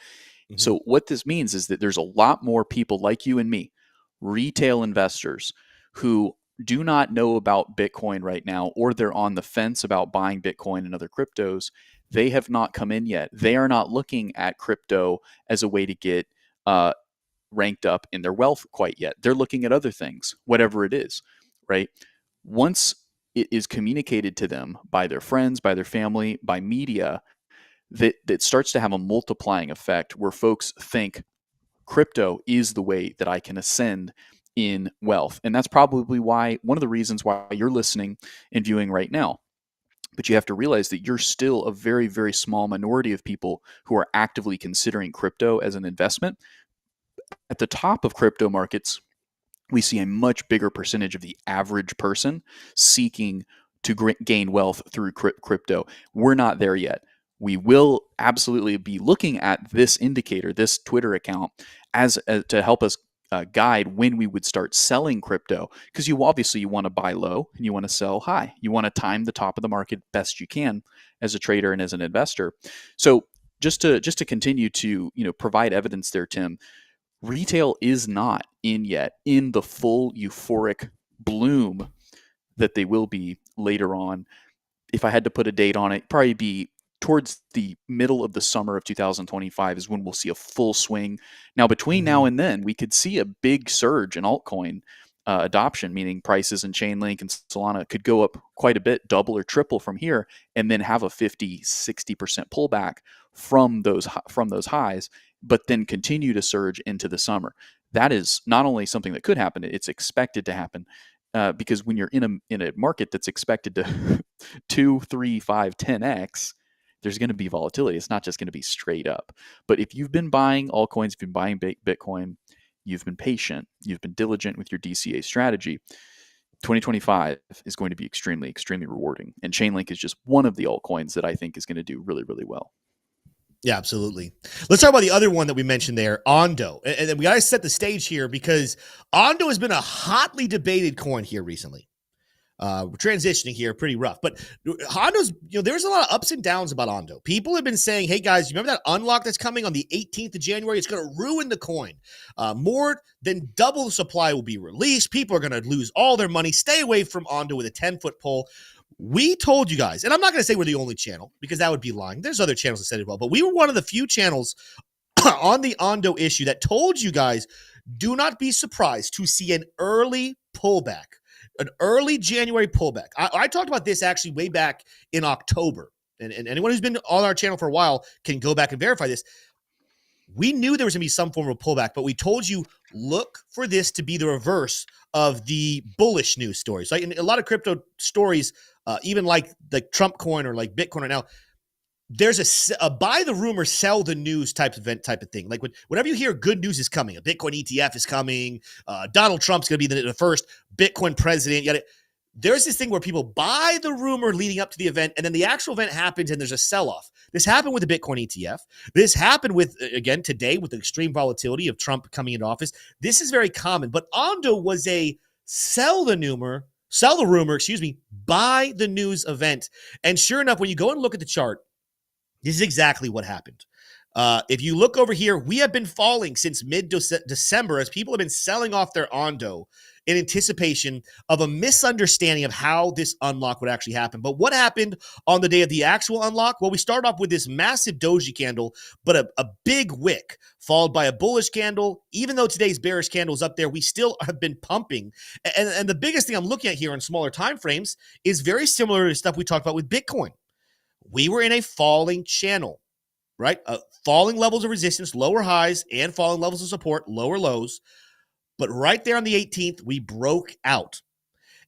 Speaker 3: Mm-hmm. So what this means is that there's a lot more people like you and me, retail investors, who do not know about Bitcoin right now, or they're on the fence about buying Bitcoin and other cryptos. They have not come in yet. They are not looking at crypto as a way to get ranked up in their wealth quite yet. They're looking at other things, whatever it is, right? Once it is communicated to them by their friends, by their family, by media, that starts to have a multiplying effect where folks think crypto is the way that I can ascend in wealth. And that's probably one of the reasons why you're listening and viewing right now. But you have to realize that you're still a very, very small minority of people who are actively considering crypto as an investment. At the top of crypto markets, we see a much bigger percentage of the average person seeking to gain wealth through crypto. We're not there yet. We will absolutely be looking at this indicator, this Twitter account, as to help us guide when we would start selling crypto, because you want to buy low and you want to sell high. You want to time the top of the market best you can as a trader and as an investor. So just to continue to provide evidence there, Tim, retail is not in yet in the full euphoric bloom that they will be later on. If I had to put a date on it, probably be towards the middle of the summer of 2025 is when we'll see a full swing. Now, between now and then, we could see a big surge in altcoin adoption, meaning prices in Chainlink and Solana could go up quite a bit, double or triple from here, and then have a 50-60% pullback from those highs, but then continue to surge into the summer. That is not only something that could happen, it's expected to happen. Because when you're in a market that's expected to 2, 3, 5, 10x, there's going to be volatility. It's not just going to be straight up. But if you've been buying altcoins, if you've been buying Bitcoin, you've been patient, you've been diligent with your DCA strategy, 2025 is going to be extremely, extremely rewarding. And Chainlink is just one of the altcoins that I think is going to do really, really well.
Speaker 1: Yeah, absolutely. Let's talk about the other one that we mentioned there, ONDO. And then we got to set the stage here because ONDO has been a hotly debated coin here recently. We're transitioning here pretty rough, but ONDO's, there's a lot of ups and downs about ONDO. People have been saying, hey guys, you remember that unlock that's coming on the 18th of January? It's going to ruin the coin. More than double the supply will be released. People are going to lose all their money. Stay away from ONDO with a 10-foot pole. We told you guys, and I'm not going to say we're the only channel because that would be lying. There's other channels that said it well, but we were one of the few channels on the ONDO issue that told you guys, do not be surprised to see an early pullback, an early January pullback. I talked about this actually way back in October. And anyone who's been on our channel for a while can go back and verify this. We knew there was going to be some form of pullback, but we told you, look for this to be the reverse of the bullish news stories. Like in a lot of crypto stories, even like the Trump coin or like Bitcoin right now, there's a buy the rumor, sell the news type of thing. Like whenever you hear good news is coming, a Bitcoin ETF is coming, Donald Trump's going to be the first Bitcoin president, yet there's this thing where people buy the rumor leading up to the event, and then the actual event happens and there's a sell-off. This happened with the Bitcoin ETF. This happened with, again, today with the extreme volatility of Trump coming into office. This is very common, but ONDO was a sell the rumor, buy the news event. And sure enough, when you go and look at the chart, this is exactly what happened. If you look over here, we have been falling since mid-December as people have been selling off their ONDO in anticipation of a misunderstanding of how this unlock would actually happen. But what happened on the day of the actual unlock? Well, we start off with this massive doji candle, but a big wick, followed by a bullish candle. Even though today's bearish candle is up there, we still have been pumping. And the biggest thing I'm looking at here on smaller time frames is very similar to stuff we talked about with Bitcoin. We were in a falling channel, right? Falling levels of resistance, lower highs, and falling levels of support, lower lows. But right there on the 18th, we broke out.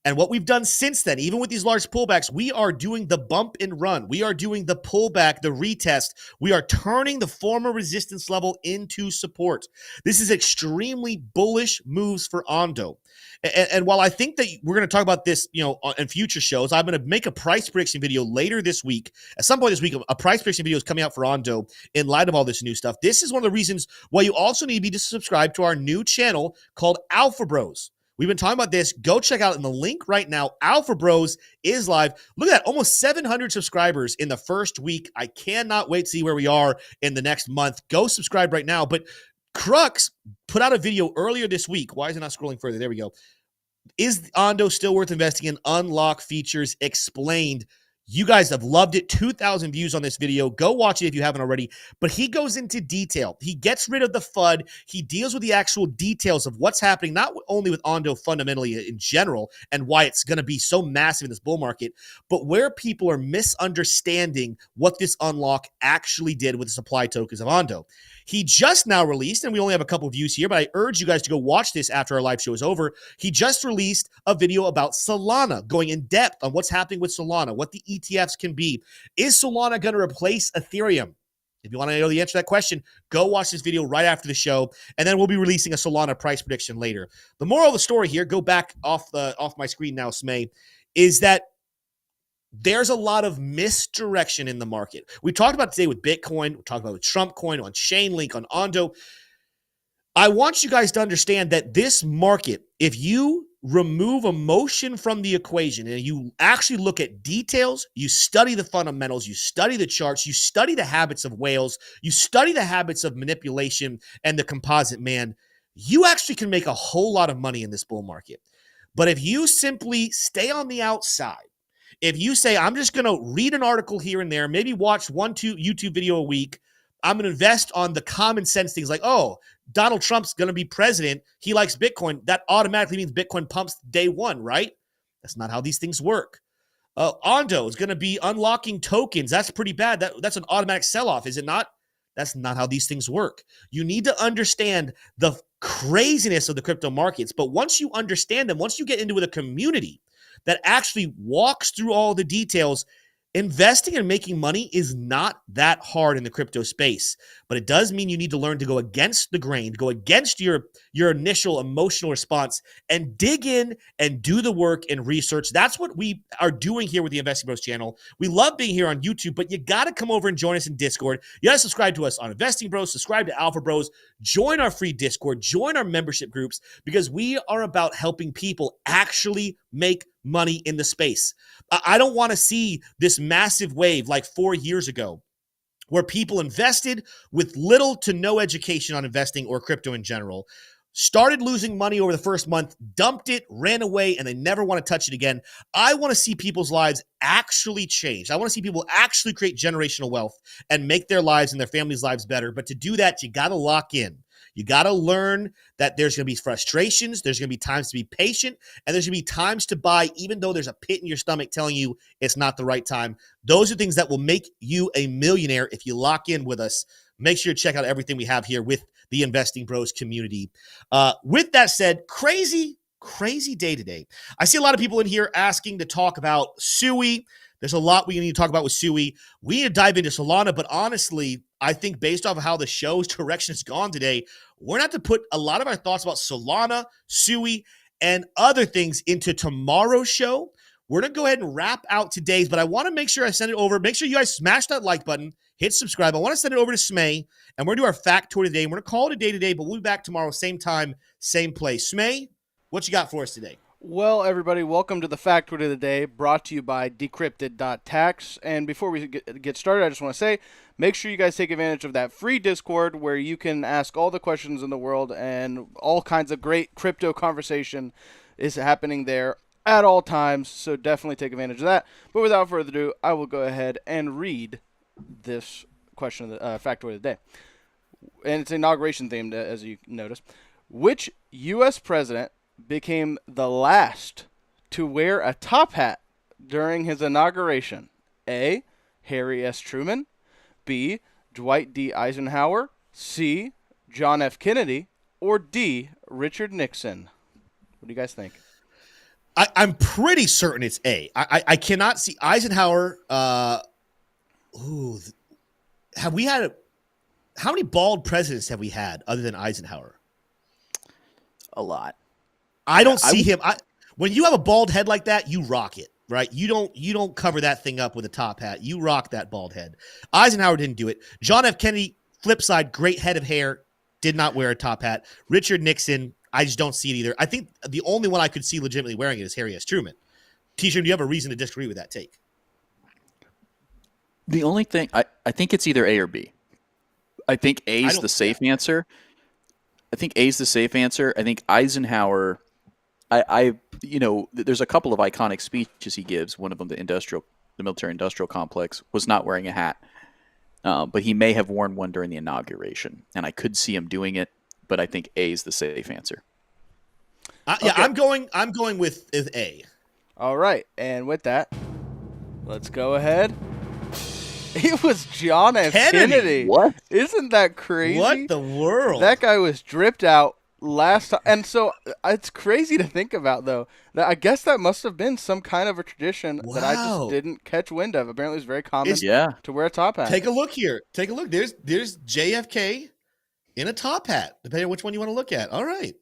Speaker 1: And what we've done since then, even with these large pullbacks, we are doing the bump and run. We are doing the pullback, the retest. We are turning the former resistance level into support. This is extremely bullish moves for ONDO. And while I think that we're going to talk about this, in future shows, I'm going to make a price prediction video later this week. At some point this week, a price prediction video is coming out for ONDO in light of all this new stuff. This is one of the reasons why you also need to be subscribed to our new channel called Alpha Bros. We've been talking about this. Go check out in the link right now. Alpha Bros is live. Look at that. Almost 700 subscribers in the first week. I cannot wait to see where we are in the next month. Go subscribe right now. But Crux put out a video earlier this week. Why is it not scrolling further? There we go. Is ONDO still worth investing in? Unlock features explained. You guys have loved it. 2,000 views on this video. Go watch it if you haven't already. But he goes into detail. He gets rid of the FUD. He deals with the actual details of what's happening, not only with ONDO fundamentally in general and why it's going to be so massive in this bull market, but where people are misunderstanding what this unlock actually did with the supply tokens of ONDO. He just now released, and we only have a couple of views here, but I urge you guys to go watch this after our live show is over. He just released a video about Solana, going in depth on what's happening with Solana, what the ETFs can be. Is Solana going to replace Ethereum? If you want to know the answer to that question, go watch this video right after the show, and then we'll be releasing a Solana price prediction later. The moral of the story here, go back off my screen now, Smay, is that there's a lot of misdirection in the market. We talked about today with Bitcoin. We talked about with Trump coin, on Chainlink, on ONDO. I want you guys to understand that this market, if you remove emotion from the equation and you actually look at details, you study the fundamentals, you study the charts, you study the habits of whales, you study the habits of manipulation and the composite man, you actually can make a whole lot of money in this bull market. But if you simply stay on the outside, if you say, I'm just going to read an article here and there, maybe watch 1-2 YouTube video a week, I'm going to invest on the common sense things like, oh, Donald Trump's going to be president, he likes Bitcoin, that automatically means Bitcoin pumps day one, right? That's not how these things work. ONDO is going to be unlocking tokens. That's pretty bad. That's an automatic sell-off, is it not? That's not how these things work. You need to understand the craziness of the crypto markets, but once you understand them, once you get into a community that actually walks through all the details, investing and making money is not that hard in the crypto space, but it does mean you need to learn to go against the grain, go against your initial emotional response and dig in and do the work and research. That's what we are doing here with the Investing Bros channel. We love being here on YouTube, but you got to come over and join us in Discord. You got to subscribe to us on Investing Bros, subscribe to Alpha Bros, join our free Discord, join our membership groups, because we are about helping people actually make money in the space. I don't want to see this massive wave like 4 years ago where people invested with little to no education on investing or crypto in general, started losing money over the first month, dumped it, ran away, and they never want to touch it again. I want to see people's lives actually change. I want to see people actually create generational wealth and make their lives and their families' lives better. But to do that, you got to lock in. You got to learn that there's going to be frustrations. There's going to be times to be patient, and there's going to be times to buy, even though there's a pit in your stomach telling you it's not the right time. Those are things that will make you a millionaire if you lock in with us. Make sure to check out everything we have here with the Investing Bros community. With that said, crazy day today. I see a lot of people in here asking to talk about SUI. There's a lot we need to talk about with SUI. We need to dive into Solana, but honestly, I think based off of how the show's direction has gone today, we're going to have to put a lot of our thoughts about Solana, SUI, and other things into tomorrow's show. We're going to go ahead and wrap out today's, but I want to make sure I send it over. Make sure you guys smash that like button, hit subscribe. I want to send it over to Smay, and we're going to do our Factoid today. We're going to call it a day today, but we'll be back tomorrow, same time, same place. Smay, what you got for us today?
Speaker 2: Well, everybody, welcome to the Factoid of the Day, brought to you by Decrypted.tax. And before we get started, I just want to say, make sure you guys take advantage of that free Discord where you can ask all the questions in the world, and all kinds of great crypto conversation is happening there at all times. So definitely take advantage of that. But without further ado, I will go ahead and read this question of the Factoid of the Day. And it's inauguration themed, as you notice. Which U.S. president became the last to wear a top hat during his inauguration? A. Harry S. Truman. B. Dwight D. Eisenhower. C. John F. Kennedy. Or D. Richard Nixon. What do you guys think?
Speaker 1: I'm pretty certain it's A. I cannot see Eisenhower. Have we had how many bald presidents have we had other than Eisenhower?
Speaker 3: A lot.
Speaker 1: I don't see him. When you have a bald head like that, you rock it, right? You don't cover that thing up with a top hat. You rock that bald head. Eisenhower didn't do it. John F. Kennedy, flip side, great head of hair, did not wear a top hat. Richard Nixon, I just don't see it either. I think the only one I could see legitimately wearing it is Harry S. Truman. T-shirt, do you have a reason to disagree with that take?
Speaker 3: The only thing, I think it's either A or B. I think A is the safe answer. I think A is the safe answer. I think Eisenhower, there's a couple of iconic speeches he gives. One of them, the military-industrial complex, was not wearing a hat. But he may have worn one during the inauguration, and I could see him doing it. But I think A is the safe answer.
Speaker 1: Okay. I'm going with A.
Speaker 2: All right, and with that, let's go ahead. It was John F. Kennedy.
Speaker 3: What?
Speaker 2: Isn't that crazy?
Speaker 1: What the world?
Speaker 2: That guy was dripped out last time. And so it's crazy to think about, though. That I guess that must have been some kind of a tradition that I just didn't catch wind of. Apparently, it's very common to wear a top hat.
Speaker 1: Take a look here. Take a look. There's JFK in a top hat, depending on which one you want to look at. All right.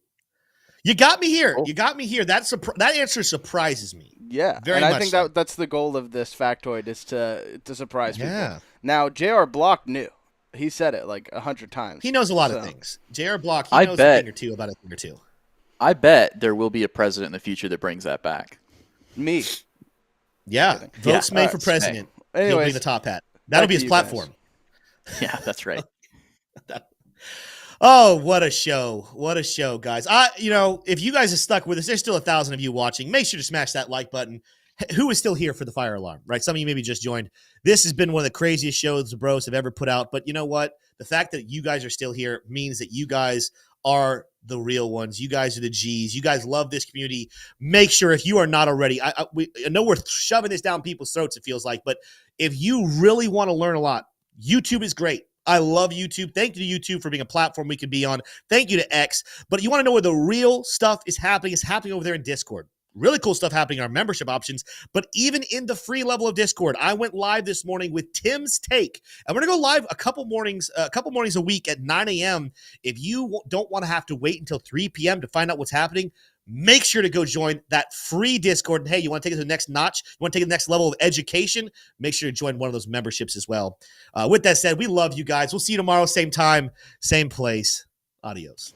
Speaker 1: You got me here. You got me here. That answer surprises me.
Speaker 2: Yeah,
Speaker 1: very
Speaker 2: and
Speaker 1: much.
Speaker 2: I think
Speaker 1: so.
Speaker 2: that's the goal of this factoid, is to surprise people.
Speaker 1: Yeah.
Speaker 2: Now, J.R. Block knew. He said it like 100 times.
Speaker 1: He knows a lot of things. J.R. Block, he knows a thing or two about a thing or two.
Speaker 3: I bet there will be a president in the future that brings that back.
Speaker 2: Me.
Speaker 1: Yeah. Vote Smay for president. He'll bring the top hat. That'll be his platform.
Speaker 3: Yeah, that's right.
Speaker 1: Oh, what a show. What a show, guys. If you guys are stuck with us, there's still 1,000 of you watching. Make sure to smash that like button. Who is still here for the fire alarm, right? Some of you maybe just joined. This has been one of the craziest shows the bros have ever put out. But you know what? The fact that you guys are still here means that you guys are the real ones. You guys are the G's. You guys love this community. Make sure, if you are not already, I know we're shoving this down people's throats, it feels like, but if you really want to learn a lot, YouTube is great. I love YouTube. Thank you to YouTube for being a platform we can be on. Thank you to X. But you want to know where the real stuff is happening? It's happening over there in Discord. Really cool stuff happening in our membership options. But even in the free level of Discord, I went live this morning with Tim's Take. I'm going to go live a couple mornings a week at 9 a.m. If you don't want to have to wait until 3 p.m. to find out what's happening, make sure to go join that free Discord. And hey, you want to take it to the next notch? You want to take it to the next level of education? Make sure to join one of those memberships as well. With that said, we love you guys. We'll see you tomorrow, same time, same place. Adios.